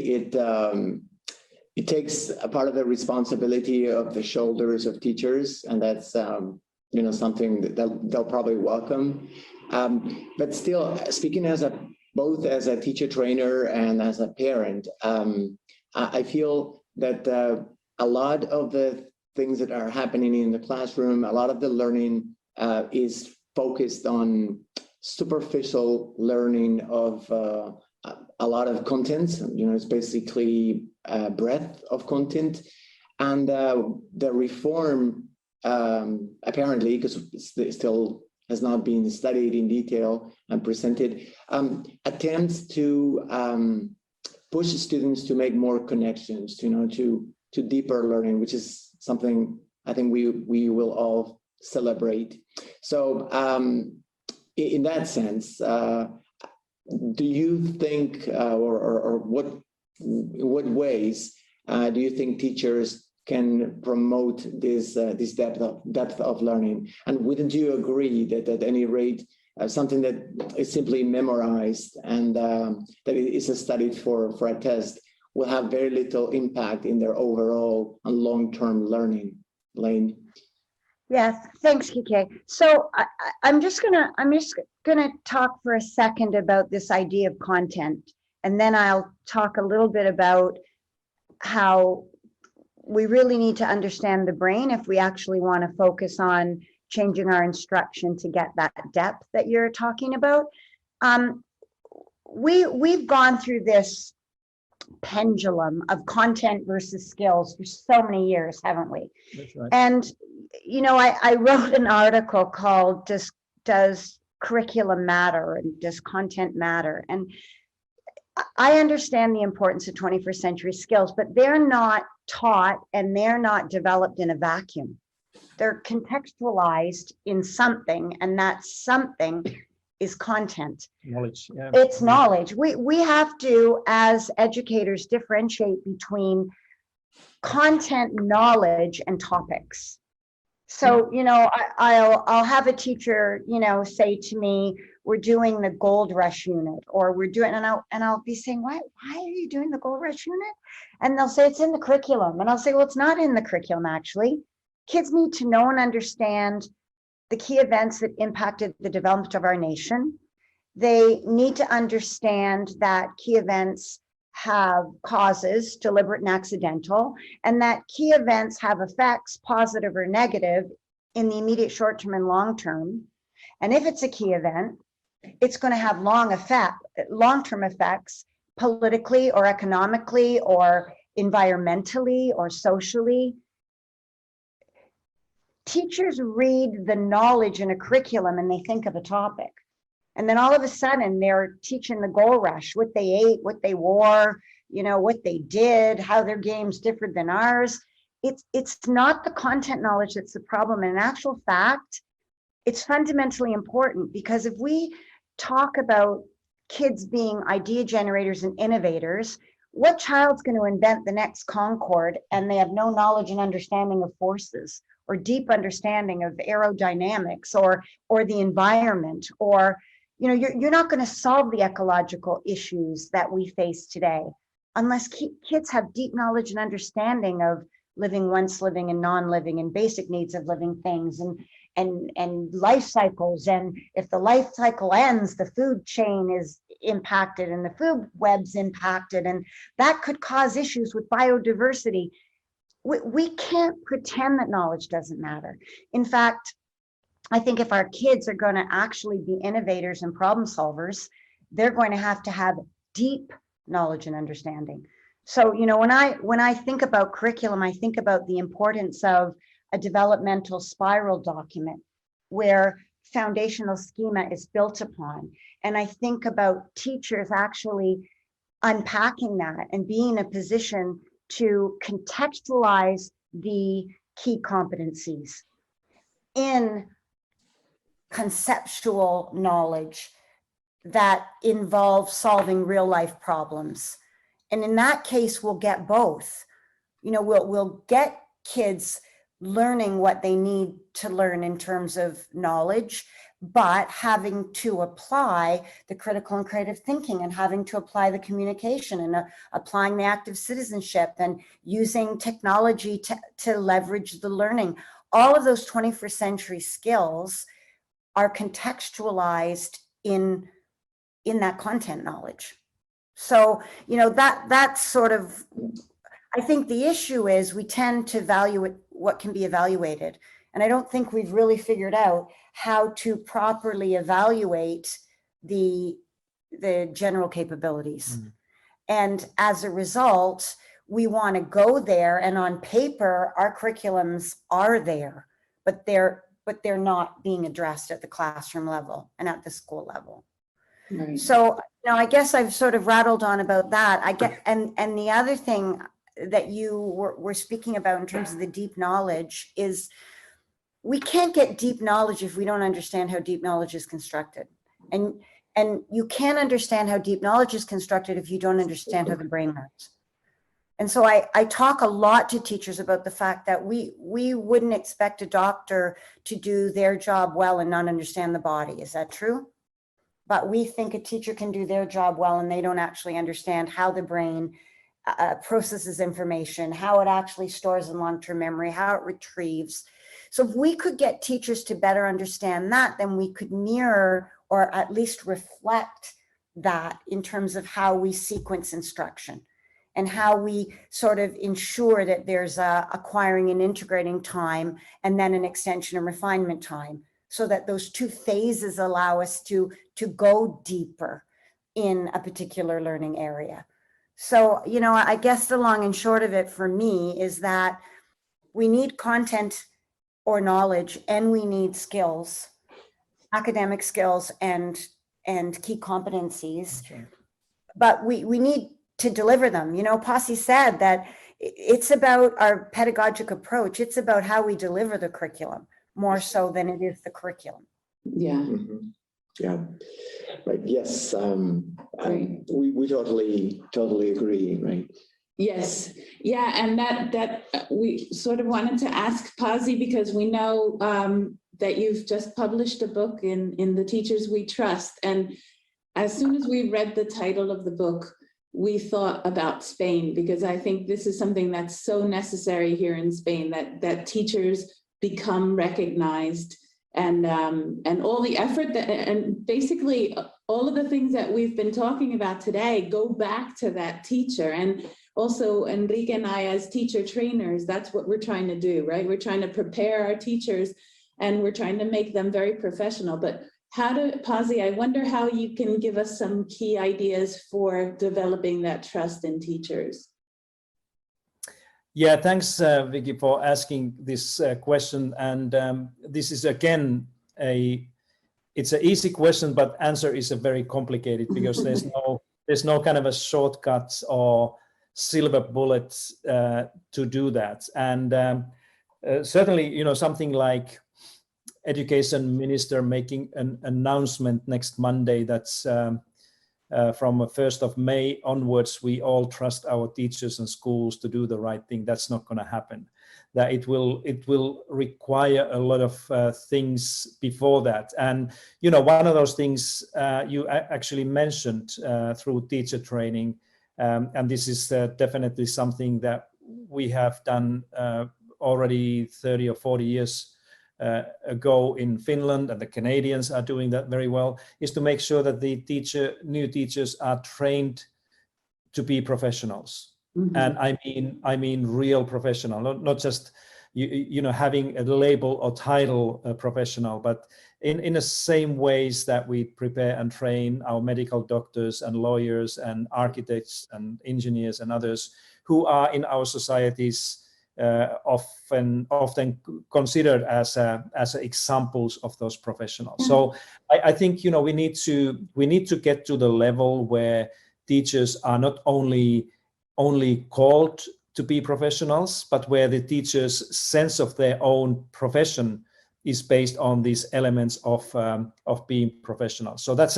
it takes a part of the responsibility of the shoulders of teachers, and that's you know, something that they'll probably welcome. But still, speaking both as a teacher trainer and as a parent, I feel that a lot of the things that are happening in the classroom, a lot of the learning is focused on superficial learning of a lot of content. You know, it's basically breadth of content, and the reform apparently, because it still has not been studied in detail and presented, attempts to push students to make more connections, you know, to deeper learning, which is something I think we will all celebrate. So in that sense, do you think, or what ways do you think teachers can promote this depth of learning? And wouldn't you agree that at any rate, something that is simply memorized and that is studied for a test will have very little impact in their overall and long-term learning? Lane? Yes, thanks, Kike. So I'm just gonna talk for a second about this idea of content, and then I'll talk a little bit about how we really need to understand the brain if we actually want to focus on changing our instruction to get that depth that you're talking about. We've gone through this pendulum of content versus skills for so many years, haven't we? That's right. And you know, I wrote an article called Does Curriculum Matter, and Does Content Matter? And I understand the importance of 21st century skills, but they're not taught and they're not developed in a vacuum. They're contextualized in something, and that something is content. Knowledge. Yeah. It's knowledge. We have to, as educators, differentiate between content, knowledge, and topics. So, you know, I'll have a teacher, you know, say to me, we're doing the Gold Rush unit, or we're doing, and I'll be saying, why are you doing the Gold Rush unit? And they'll say it's in the curriculum. And I'll say, well, it's not in the curriculum, actually. Kids need to know and understand the key events that impacted the development of our nation. They need to understand that key events have causes, deliberate and accidental, and that key events have effects, positive or negative, in the immediate short term and long term. And if it's a key event, it's going to have long-term effects politically or economically or environmentally or socially. teachers read the knowledge in a curriculum and they think of a topic. And then all of a sudden they're teaching the goal rush, what they ate, what they wore, you know, what they did, how their game's different than ours. It's not the content knowledge that's the problem. In actual fact, it's fundamentally important, because if we talk about kids being idea generators and innovators, what child's going to invent the next Concorde and they have no knowledge and understanding of forces or deep understanding of aerodynamics or the environment, or, you know, you're not going to solve the ecological issues that we face today unless kids have deep knowledge and understanding of living, once living, and non-living, and basic needs of living things, and life cycles. And if the life cycle ends, the food chain is impacted and the food web's impacted, and that could cause issues with biodiversity. We can't pretend that knowledge doesn't matter. In fact, I think if our kids are going to actually be innovators and problem solvers, they're going to have deep knowledge and understanding. So, you know, when I think about curriculum, I think about the importance of a developmental spiral document where foundational schema is built upon. And I think about teachers actually unpacking that and being in a position to contextualize the key competencies in conceptual knowledge that involve solving real life problems. And in that case, we'll get both. You know, we'll get kids learning what they need to learn in terms of knowledge, but having to apply the critical and creative thinking, and having to apply the communication, and applying the active citizenship, and using technology to leverage the learning. All of those 21st century skills are contextualized in that content knowledge. So, you know, that's sort of, I think the issue is we tend to value what can be evaluated. And I don't think we've really figured out how to properly evaluate the general capabilities. Mm-hmm. And as a result, we want to go there, and on paper, our curriculums are there, but they're not being addressed at the classroom level and at the school level. Right. So, you know, I guess I've sort of rattled on about that. And the other thing that you were speaking about in terms of the deep knowledge is we can't get deep knowledge if we don't understand how deep knowledge is constructed. And you can't understand how deep knowledge is constructed if you don't understand how the brain works. And so I talk a lot to teachers about the fact that we wouldn't expect a doctor to do their job well and not understand the body. Is that true? But we think a teacher can do their job well and they don't actually understand how the brain processes information, how it actually stores in long-term memory, how it retrieves. So if we could get teachers to better understand that, then we could mirror or at least reflect that in terms of how we sequence instruction and how we sort of ensure that there's acquiring and integrating time and then an extension and refinement time, so that those two phases allow us to go deeper in a particular learning area. So, you know, I guess the long and short of it for me is that we need content or knowledge, and we need skills, academic skills and key competencies, okay. But we need to deliver them. You know, Pasi said that it's about our pedagogic approach. It's about how we deliver the curriculum more so than it is the curriculum. Yeah. Mm-hmm. Yeah. Right. Yes. We totally agree. Right. Yes. Yeah. And that we sort of wanted to ask Pasi, because we know that you've just published a book in The Teachers We Trust. And as soon as we read the title of the book, we thought about Spain, because I think this is something that's so necessary here in Spain, that teachers become recognized, and all the effort and basically all of the things that we've been talking about today go back to that teacher. And also Enrique and I, as teacher trainers, that's what we're trying to do, right? We're trying to prepare our teachers and we're trying to make them very professional. But Pasi, I wonder how you can give us some key ideas for developing that trust in teachers. Yeah, thanks, Vicky, for asking this question. And this is again it's an easy question, but answer is a very complicated because there's no kind of a shortcut or silver bullet to do that. And certainly, you know, something like education minister making an announcement next Monday that's from 1st of May onwards, we all trust our teachers and schools to do the right thing. That's not going to happen. That it will require a lot of things before that. And, you know, one of those things you actually mentioned through teacher training, and this is definitely something that we have done already 30 or 40 years ago in Finland, and the Canadians are doing that very well, is to make sure that the new teachers are trained to be professionals. Mm-hmm. And I mean real professional, not just you know, having a label or title professional, but in the same ways that we prepare and train our medical doctors and lawyers and architects and engineers and others who are in our societies often considered as examples of those professionals. Mm-hmm. So I think, you know, we need to get to the level where teachers are not only called to be professionals, but where the teacher's sense of their own profession is based on these elements of being professional. So that's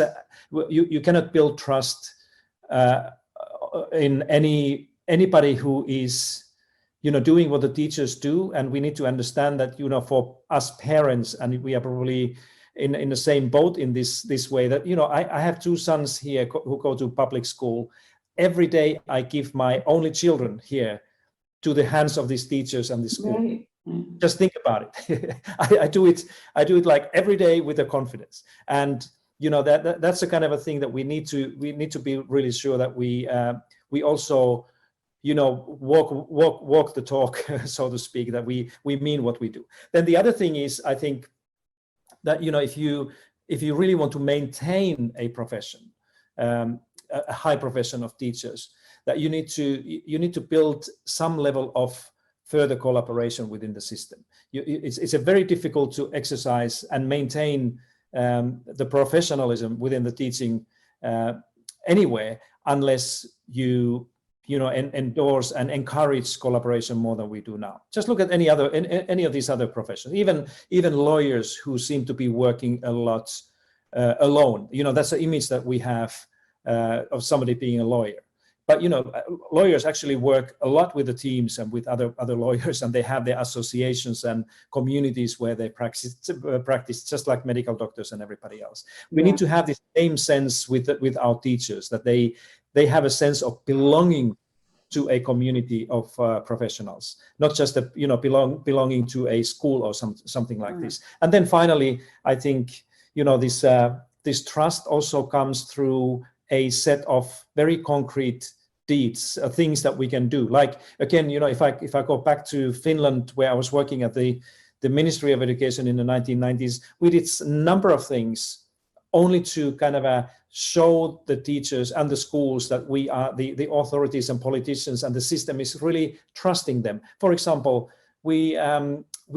you cannot build trust in anybody who is, you know, doing what the teachers do. And we need to understand that, you know, for us parents, and we are probably in the same boat in this way, that, you know, I have two sons here who go to public school. Every day I give my only children here to the hands of these teachers and the school. Right. Just think about it. I do it like every day with a confidence. And, you know, that's the kind of a thing that we need to be really sure that we also, you know, walk the talk, so to speak, that we mean what we do. Then the other thing is, I think that, you know, if you really want to maintain a profession, a high profession of teachers, that you need to build some level of further collaboration within the system. It's a very difficult to exercise and maintain the professionalism within the teaching anywhere unless you know, endorse and encourage collaboration more than we do now. Just look at any of these other professions, even lawyers who seem to be working a lot alone. You know, that's the image that we have of somebody being a lawyer. But, you know, lawyers actually work a lot with the teams and with other lawyers, and they have their associations and communities where they practice just like medical doctors and everybody else. We need to have the same sense with our teachers, that they have a sense of belonging to a community of professionals, not just belonging to a school or something like this. And then finally, I think, you know, this trust also comes through a set of very concrete deeds, things that we can do. Like, again, you know, if I go back to Finland, where I was working at the Ministry of Education in the 1990s, we did a number of things only to kind of show the teachers and the schools that we are the authorities and politicians, and the system is really trusting them. For example, we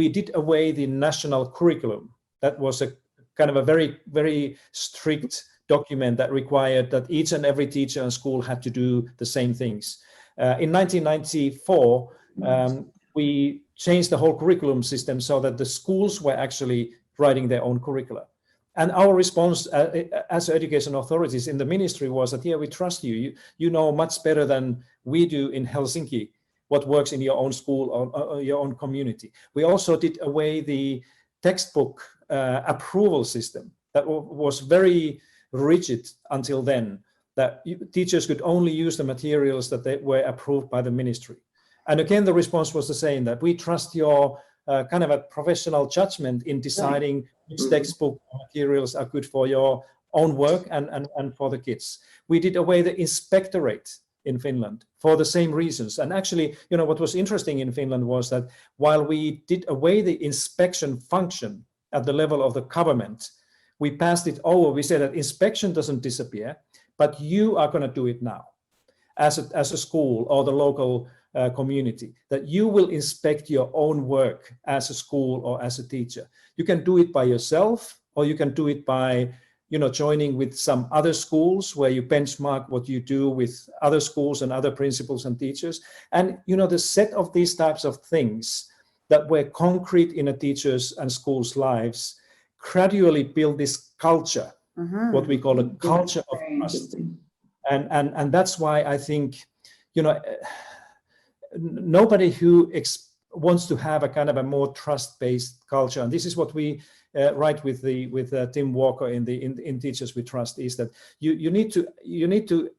did away the national curriculum. That was a kind of a very, very strict document that required that each and every teacher and school had to do the same things. In 1994, we changed the whole curriculum system so that the schools were actually writing their own curricula. And our response as education authorities in the ministry was that, yeah, we trust you. You know much better than we do in Helsinki what works in your own school or your own community. We also did away the textbook approval system that was very rigid until then, that teachers could only use the materials that they were approved by the ministry. And again, the response was the same, that we trust your kind of a professional judgment in deciding which textbook materials are good for your own work and for the kids. We did away the inspectorate in Finland for the same reasons. And actually, you know, what was interesting in Finland was that while we did away the inspection function at the level of the government, we passed it over. We said that inspection doesn't disappear, but you are going to do it now as a school or the local community, that you will inspect your own work as a school or as a teacher. You can do it by yourself, or you can do it by, you know, joining with some other schools where you benchmark what you do with other schools and other principals and teachers. And, you know, the set of these types of things that were concrete in a teacher's and school's lives gradually build this culture, what we call a culture of trust. And that's why I think, you know, nobody who wants to have a kind of a more trust-based culture, and this is what we write with Tim Walker in Teachers We Trust, is that you need to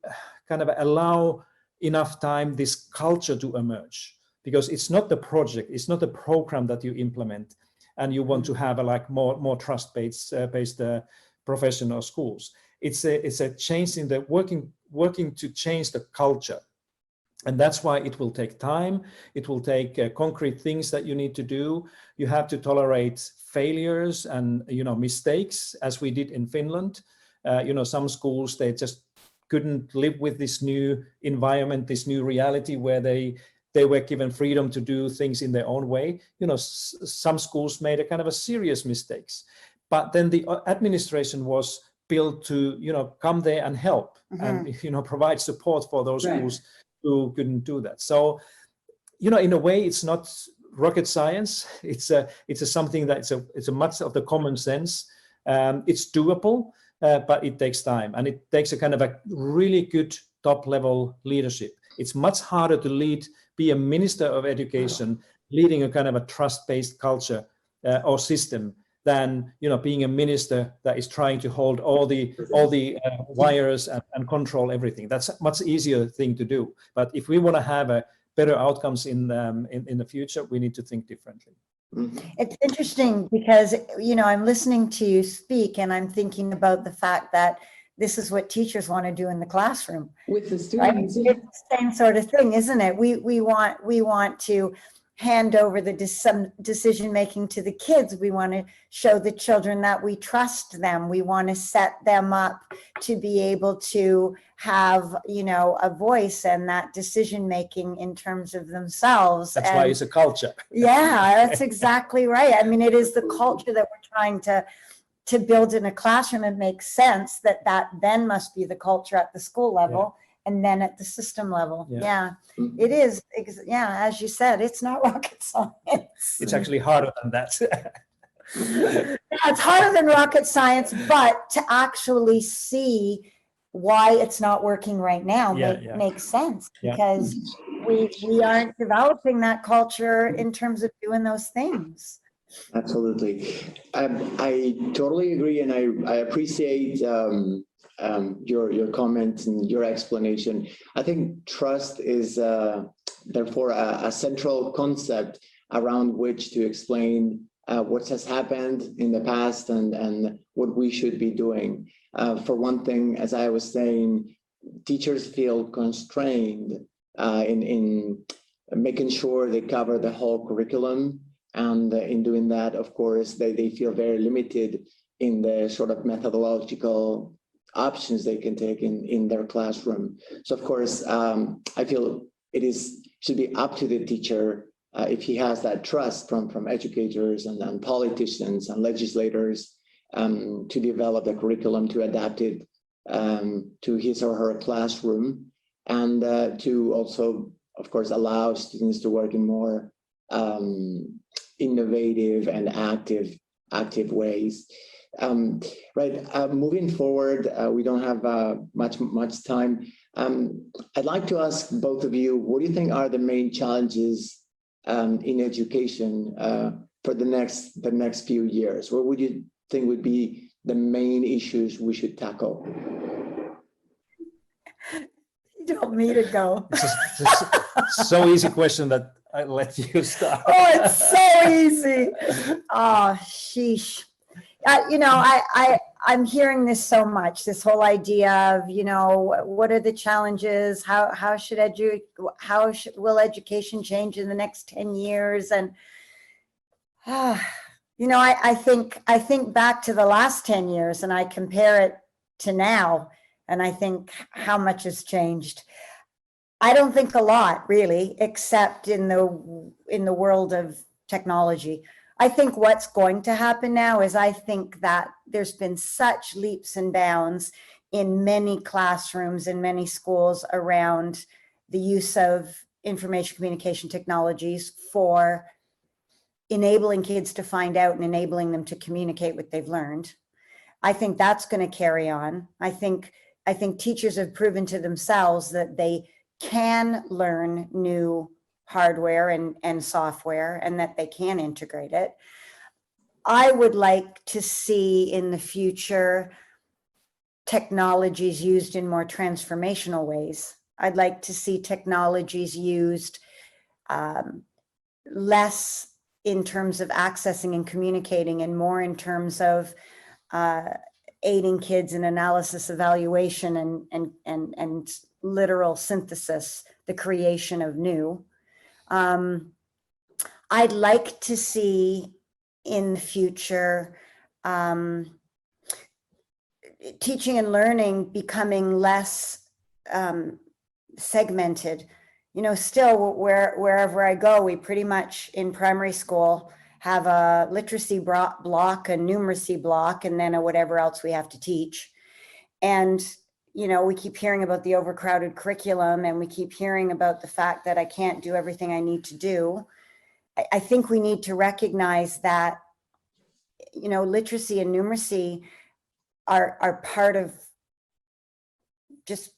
kind of allow enough time this culture to emerge, because it's not the project, it's not the program that you implement, and you want to have a like more trust-based professional schools. It's a change in the working to change the culture. And that's why it will take time. It will take concrete things that you need to do. You have to tolerate failures and, you know, mistakes, as we did in Finland. You know, some schools, they just couldn't live with this new environment, this new reality where they were given freedom to do things in their own way. You know, some schools made a kind of a serious mistakes, but then the administration was built to, you know, come there and help and, you know, provide support for those schools who couldn't do that. So, you know, in a way, it's not rocket science. It's something that it's a much of the common sense. It's doable, but it takes time, and it takes a kind of a really good top-level leadership. It's much harder to be a minister of education, leading a kind of a trust-based culture or system, than, you know, being a minister that is trying to hold all the wires and control everything. That's a much easier thing to do. But if we want to have a better outcomes in the future, we need to think differently. It's interesting because, you know, I'm listening to you speak and I'm thinking about the fact that this is what teachers want to do in the classroom with the students. Right? It's the same sort of thing, isn't it? We want to hand over some decision making to the kids. We want to show the children that we trust them. We want to set them up to be able to have, you know, a voice and that decision making in terms of themselves. That's why it's a culture. Yeah, that's exactly right. I mean, it is the culture that we're trying to build in a classroom. It makes sense that then must be the culture at the school level. And then at the system level. It is. Yeah, as you said, it's not rocket science. It's actually harder than that. It's harder than rocket science, but to actually see why it's not working right now makes sense, because we aren't developing that culture in terms of doing those things. Absolutely. I totally agree, and I appreciate your comment and your explanation. I think trust is therefore a central concept around which to explain what has happened in the past and what we should be doing. For one thing, as I was saying, teachers feel constrained in making sure they cover the whole curriculum, and in doing that, of course, they feel very limited in the sort of methodological options they can take in their classroom. So of course, I feel should be up to the teacher if he has that trust from educators and politicians and legislators to develop the curriculum, to adapt it to his or her classroom, and to also, of course, allow students to work in more innovative and active ways. Moving forward, we don't have much time. I'd like to ask both of you, what do you think are the main challenges in education for the next few years? What would you think would be the main issues we should tackle? You want me to go? It's so easy question that I let you start. Oh, it's so easy. Oh, sheesh. You know, I'm hearing this so much, this whole idea of, you know, what are the challenges? How will education change in the next 10 years? And, you know, I think back to the last 10 years and I compare it to now, and I think how much has changed. I don't think a lot really, except in the world of technology. I think what's going to happen now is I think that there's been such leaps and bounds in many classrooms in many schools around the use of information communication technologies for enabling kids to find out and enabling them to communicate what they've learned. I think that's going to carry on. I think teachers have proven to themselves that they can learn new hardware and software and that they can integrate it. I would like to see in the future technologies used in more transformational ways. I'd like to see technologies used less in terms of accessing and communicating and more in terms of aiding kids in analysis, evaluation, and literal synthesis, the creation of new. I'd like to see in the future teaching and learning becoming less segmented. You know, still wherever I go, we pretty much in primary school have a literacy block, a numeracy block, and then a whatever else we have to teach. And, you know, we keep hearing about the overcrowded curriculum, and we keep hearing about the fact that I can't do everything I need to do. I think we need to recognize that, you know, literacy and numeracy are part of just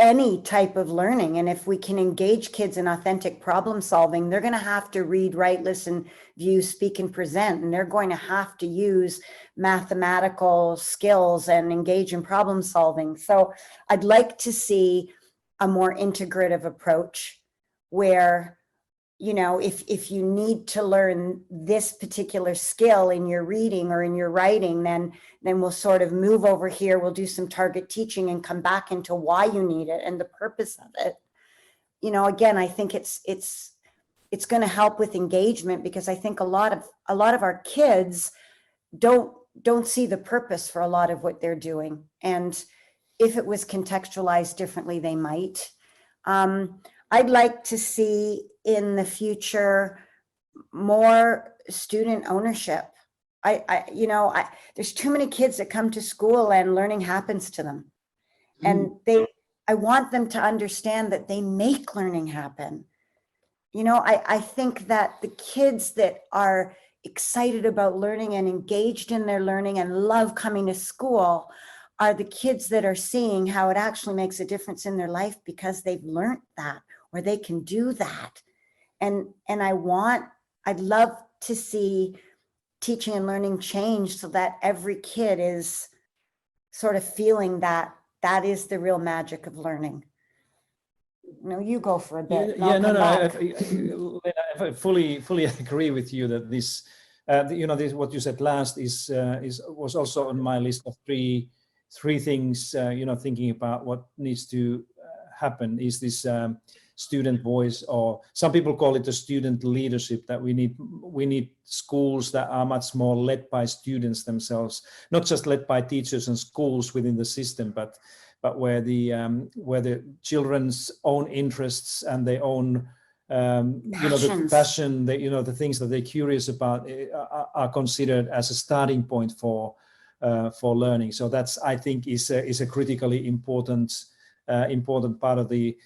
any type of learning. And if we can engage kids in authentic problem solving, they're going to have to read, write, listen, view, speak, and present. And they're going to have to use mathematical skills and engage in problem solving. So I'd like to see a more integrative approach where, you know, if you need to learn this particular skill in your reading or in your writing, then we'll sort of move over here, we'll do some target teaching and come back into why you need it and the purpose of it. You know, again, I think it's going to help with engagement, because I think a lot of our kids don't see the purpose for a lot of what they're doing. And if it was contextualized differently, they might. I'd like to see in the future more student ownership. There's too many kids that come to school and learning happens to them. And I want them to understand that they make learning happen. You know, I think that the kids that are excited about learning and engaged in their learning and love coming to school are the kids that are seeing how it actually makes a difference in their life because they've learned that, or they can do that. And I'd love to see teaching and learning change so that every kid is sort of feeling that is the real magic of learning. No, you go for a bit. I fully agree with you that this, this what you said last was also on my list of three things. Thinking about what needs to happen is this student voice, or some people call it the student leadership, that we need schools that are much more led by students themselves, not just led by teachers and schools within the system, but where the children's own interests and their own the passion, the things that they're curious about are considered as a starting point for learning. So that's, I think, is a critically important part of the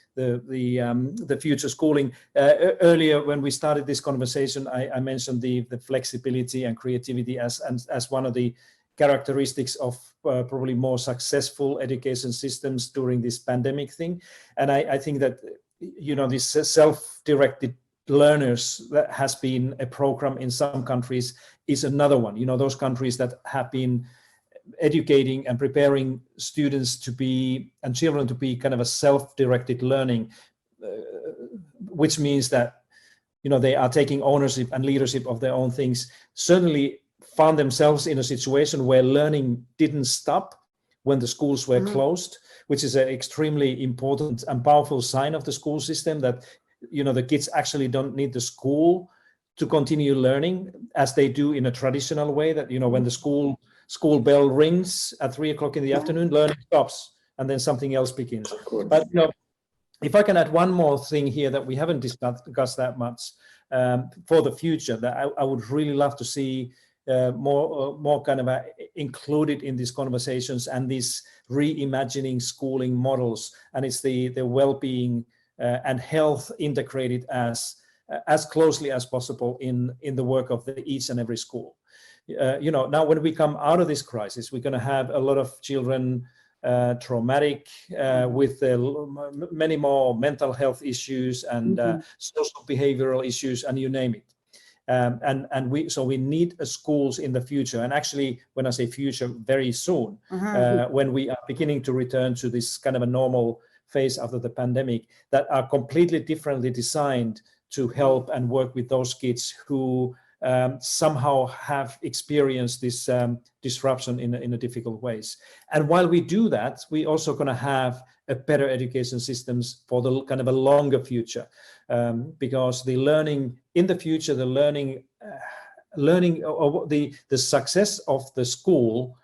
future schooling. Earlier, when we started this conversation, I mentioned the flexibility and creativity as one of the characteristics of probably more successful education systems during this pandemic thing. And I think that, this self-directed learners, that has been a program in some countries, is another one. Those countries that have been educating and preparing students to be, and children to be, kind of a self-directed learning, which means that, they are taking ownership and leadership of their own things, certainly found themselves in a situation where learning didn't stop when the schools were closed, which is an extremely important and powerful sign of the school system, that, the kids actually don't need the school to continue learning as they do in a traditional way, that, when the school bell rings at 3 o'clock in the afternoon, learning stops and then something else begins. But if I can add one more thing here that we haven't discussed that much for the future, that I would really love to see more kind of included in these conversations and these reimagining schooling models, and it's the well-being and health integrated as closely as possible in the work of each and every school. Now when we come out of this crisis, we're going to have a lot of children traumatic with many more mental health issues and social behavioral issues, and you name it. And we need schools in the future, and actually when I say future, very soon, when we are beginning to return to this kind of a normal phase after the pandemic, that are completely differently designed to help and work with those kids who somehow have experienced this disruption in a difficult ways. And while we do that, we also going to have a better education systems for the kind of a longer future, because the learning in the future, the learning or the success of the school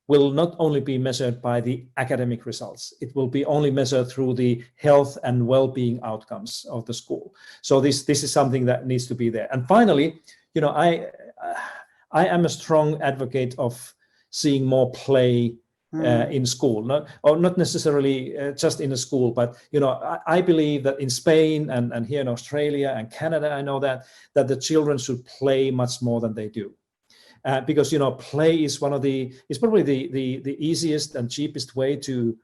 will not only be measured by the academic results, it will be only measured through the health and well-being outcomes of the school. So this is something that needs to be there. And finally, I am a strong advocate of seeing more play in school, not necessarily just in a school, but I believe that in Spain and here in Australia and Canada, I know that the children should play much more than they do. Because play is probably the easiest and cheapest way to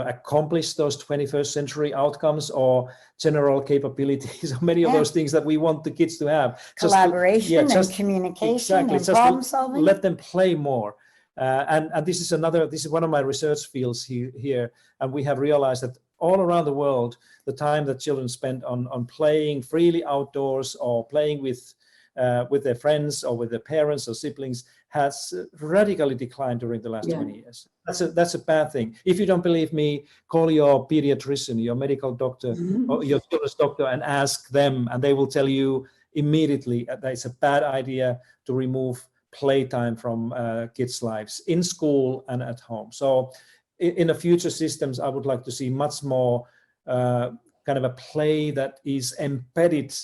accomplish those 21st century outcomes or general capabilities, or many of those things that we want the kids to have. Collaboration and communication and problem solving. Let them play more. And this is one of my research fields here. And we have realized that all around the world, the time that children spend on playing freely outdoors or playing with their friends or with their parents or siblings has radically declined during the last 20 years. That's a bad thing. If you don't believe me, call your pediatrician, your medical doctor, or your children's doctor, and ask them, and they will tell you immediately that it's a bad idea to remove playtime from kids' lives in school and at home. So in the future systems, I would like to see much more kind of a play that is embedded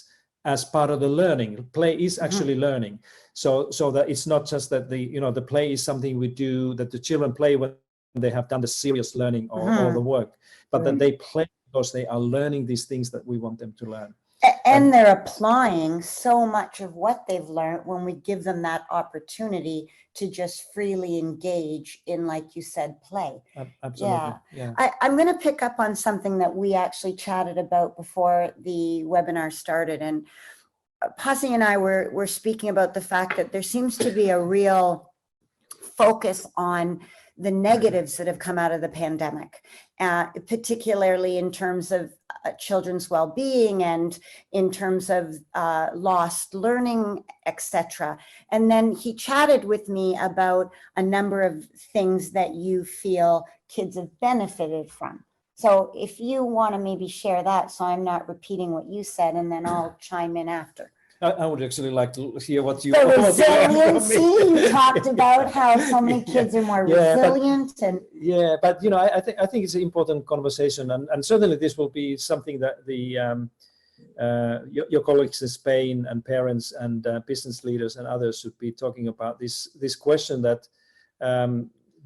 as part of the learning. Play is actually learning. So that it's not just that the play is something we do, that the children play when they have done the serious learning or the work, but that they play because they are learning these things that we want them to learn. And they're applying so much of what they've learned when we give them that opportunity to just freely engage in, like you said, play. Absolutely. Yeah. I'm going to pick up on something that we actually chatted about before the webinar started. And Pasi and I were speaking about the fact that there seems to be a real focus on the negatives that have come out of the pandemic, particularly in terms of children's well-being and in terms of lost learning, etc. And then he chatted with me about a number of things that you feel kids have benefited from. So if you want to maybe share that, so I'm not repeating what you said, and then I'll chime in after. I would actually like to hear what you. The resiliency, you talked about how so many kids are more resilient, but I think it's an important conversation, and certainly this will be something that your colleagues in Spain and parents and business leaders and others should be talking about this question that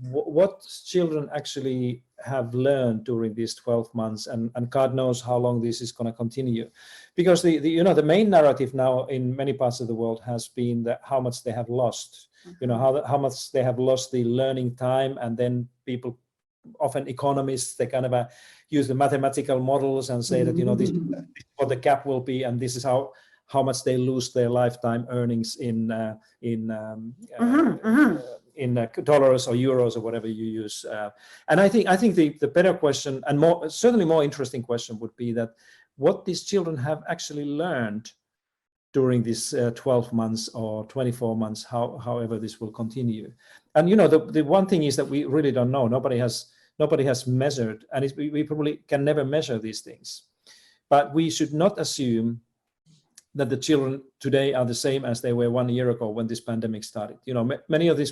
what children actually have learned during these 12 months, and God knows how long this is going to continue, because the main narrative now in many parts of the world has been that how much they have lost, how much they have lost the learning time, and then people, often economists, they kind of use the mathematical models and say that this is what the gap will be, and this is how much they lose their lifetime earnings in dollars or euros or whatever you use. And I think the better question, and certainly more interesting question, would be that what these children have actually learned during this 12 months or 24 months, however this will continue. And the one thing is that we really don't know. Nobody has measured, and we probably can never measure these things. But we should not assume that the children today are the same as they were 1 year ago when this pandemic started.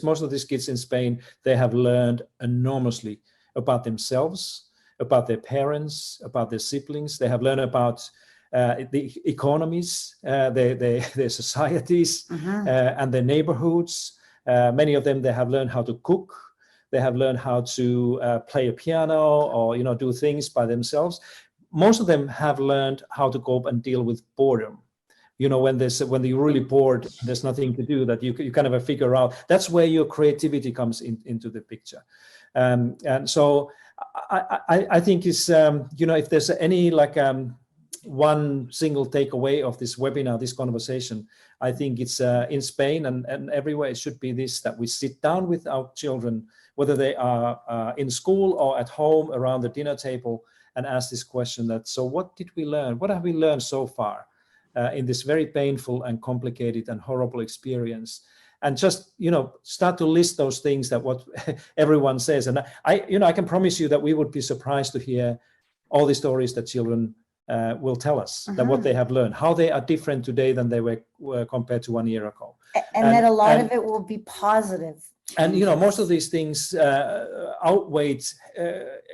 Most of these kids in Spain, they have learned enormously about themselves, about their parents, about their siblings. They have learned about the economies, their societies, and their neighborhoods. Many of them, they have learned how to cook. They have learned how to play a piano or, do things by themselves. Most of them have learned how to cope and deal with boredom. When you're really bored, there's nothing to do, that you kind of figure out. That's where your creativity comes into the picture. And so I think it's, if there's any one single takeaway of this webinar, this conversation, I think it's in Spain and everywhere it should be this, that we sit down with our children, whether they are in school or at home around the dinner table, and ask this question that, so what did we learn? What have we learned so far in this very painful and complicated and horrible experience? And just, start to list those things that what everyone says. And I can promise you that we would be surprised to hear all the stories that children will tell us, that what they have learned, how they are different today than they were compared to 1 year ago. And that a lot of it will be positive. And, most of these things outweigh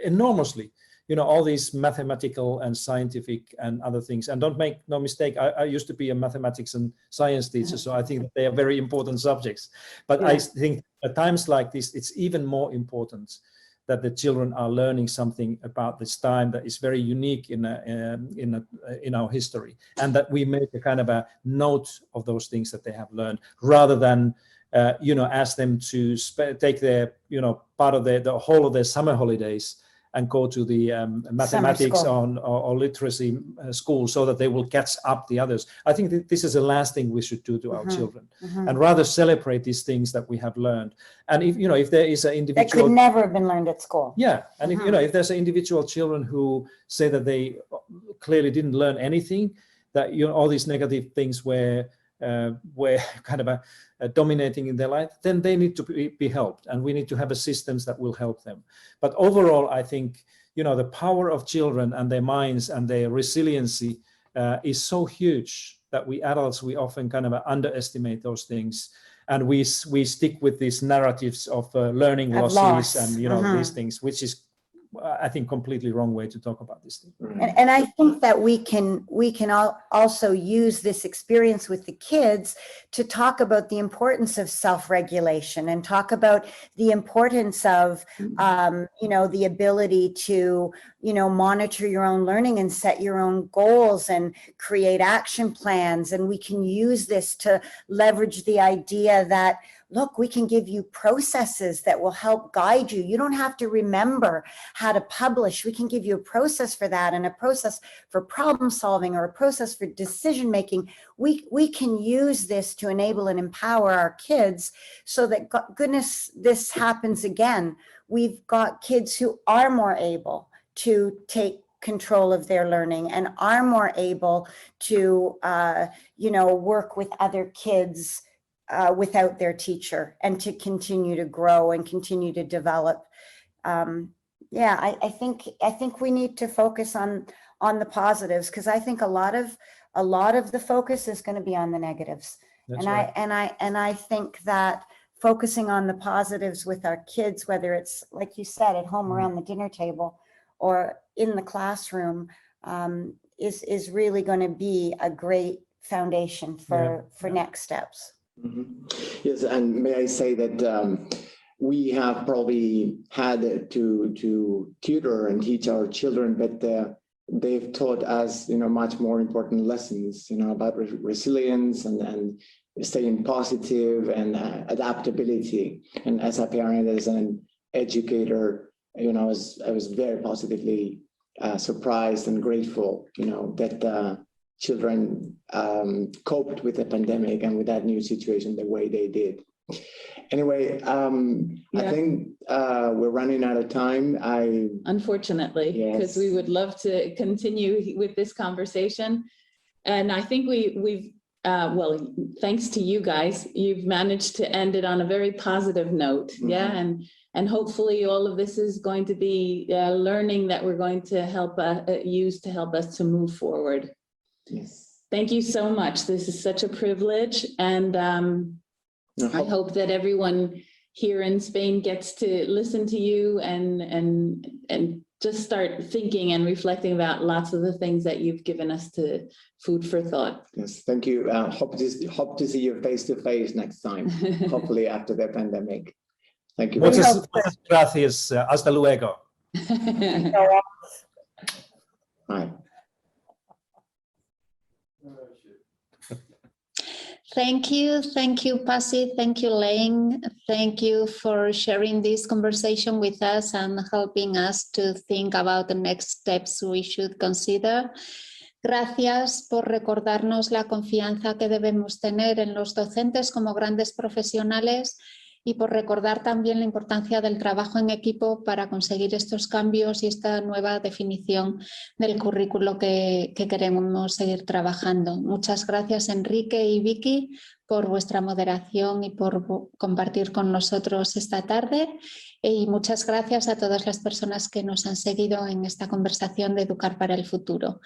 enormously, all these mathematical and scientific and other things. And don't make no mistake, I used to be a mathematics and science teacher, so I think that they are very important subjects. But I think at times like this, it's even more important that the children are learning something about this time that is very unique in our history, and that we make a kind of a note of those things that they have learned, rather than ask them to take their part of the whole of their summer holidays and go to the mathematics or literacy school, so that they will catch up the others. I think that this is the last thing we should do to our children, and rather celebrate these things that we have learned. And if there is an individual that could never have been learned at school. Yeah, and if there's an individual children who say that they clearly didn't learn anything, that all these negative things were kind of dominating in their life, then they need to be helped, and we need to have systems that will help them. But overall, I think the power of children and their minds and their resiliency is so huge that we adults, we often kind of underestimate those things, and we stick with these narratives of learning losses and these things, which is, I think, completely wrong way to talk about this thing. And I think that we can also use this experience with the kids to talk about the importance of self-regulation, and talk about the importance of, the ability to, monitor your own learning and set your own goals and create action plans. And we can use this to leverage the idea that, look, we can give you processes that will help guide you. You don't have to remember how to publish. We can give you a process for that, and a process for problem solving, or a process for decision making. We can use this to enable and empower our kids, so that, goodness, this happens again. We've got kids who are more able to take control of their learning, and are more able to, work with other kids without their teacher, and to continue to grow and continue to develop. I think we need to focus on the positives, because I think a lot of the focus is going to be on the negatives. That's and right. I think that focusing on the positives with our kids, whether it's, like you said, at home around the dinner table or in the classroom, is really going to be a great foundation for next steps. Yes, and may I say that we have probably had to tutor and teach our children, but they've taught us, much more important lessons, about resilience and staying positive and adaptability. And as a parent, as an educator, I was very positively surprised and grateful, that children coped with the pandemic and with that new situation the way they did. Anyway, I think we're running out of time. Unfortunately, because we would love to continue with this conversation. And I think we've well, thanks to you guys, you've managed to end it on a very positive note. And hopefully all of this is going to be learning that we're going to help use to help us to move forward. Yes. Thank you so much. This is such a privilege, and I hope that everyone here in Spain gets to listen to you and just start thinking and reflecting about lots of the things that you've given us to food for thought. Yes, thank you. Hope to see you face to face next time, hopefully after the pandemic. Thank you. Muchas gracias. Hasta luego. Bye. Thank you, Pasi, thank you, Lane. Thank you for sharing this conversation with us and helping us to think about the next steps we should consider. Gracias por recordarnos la confianza que debemos tener en los docentes como grandes profesionales y por recordar también la importancia del trabajo en equipo para conseguir estos cambios y esta nueva definición del currículo que queremos seguir trabajando. Muchas gracias, Enrique y Vicky, por vuestra moderación y por compartir con nosotros esta tarde. Y muchas gracias a todas las personas que nos han seguido en esta conversación de Educar para el Futuro.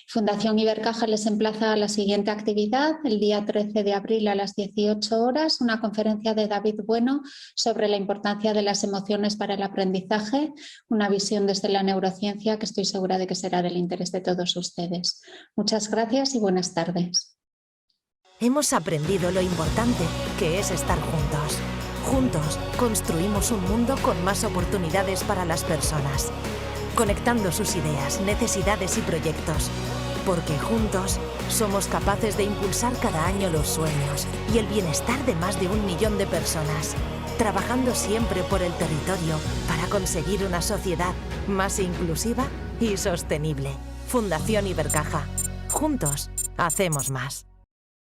Fundación Ibercaja les emplaza a la siguiente actividad, el día 13 de abril a las 18 horas, una conferencia de David Bueno sobre la importancia de las emociones para el aprendizaje, una visión desde la neurociencia que estoy segura de que será del interés de todos ustedes. Muchas gracias y buenas tardes. Hemos aprendido lo importante que es estar juntos. Juntos construimos un mundo con más oportunidades para las personas, conectando sus ideas, necesidades y proyectos, porque juntos somos capaces de impulsar cada año los sueños y el bienestar de más de 1 millón de personas, trabajando siempre por el territorio para conseguir una sociedad más inclusiva y sostenible. Fundación Ibercaja. Juntos hacemos más.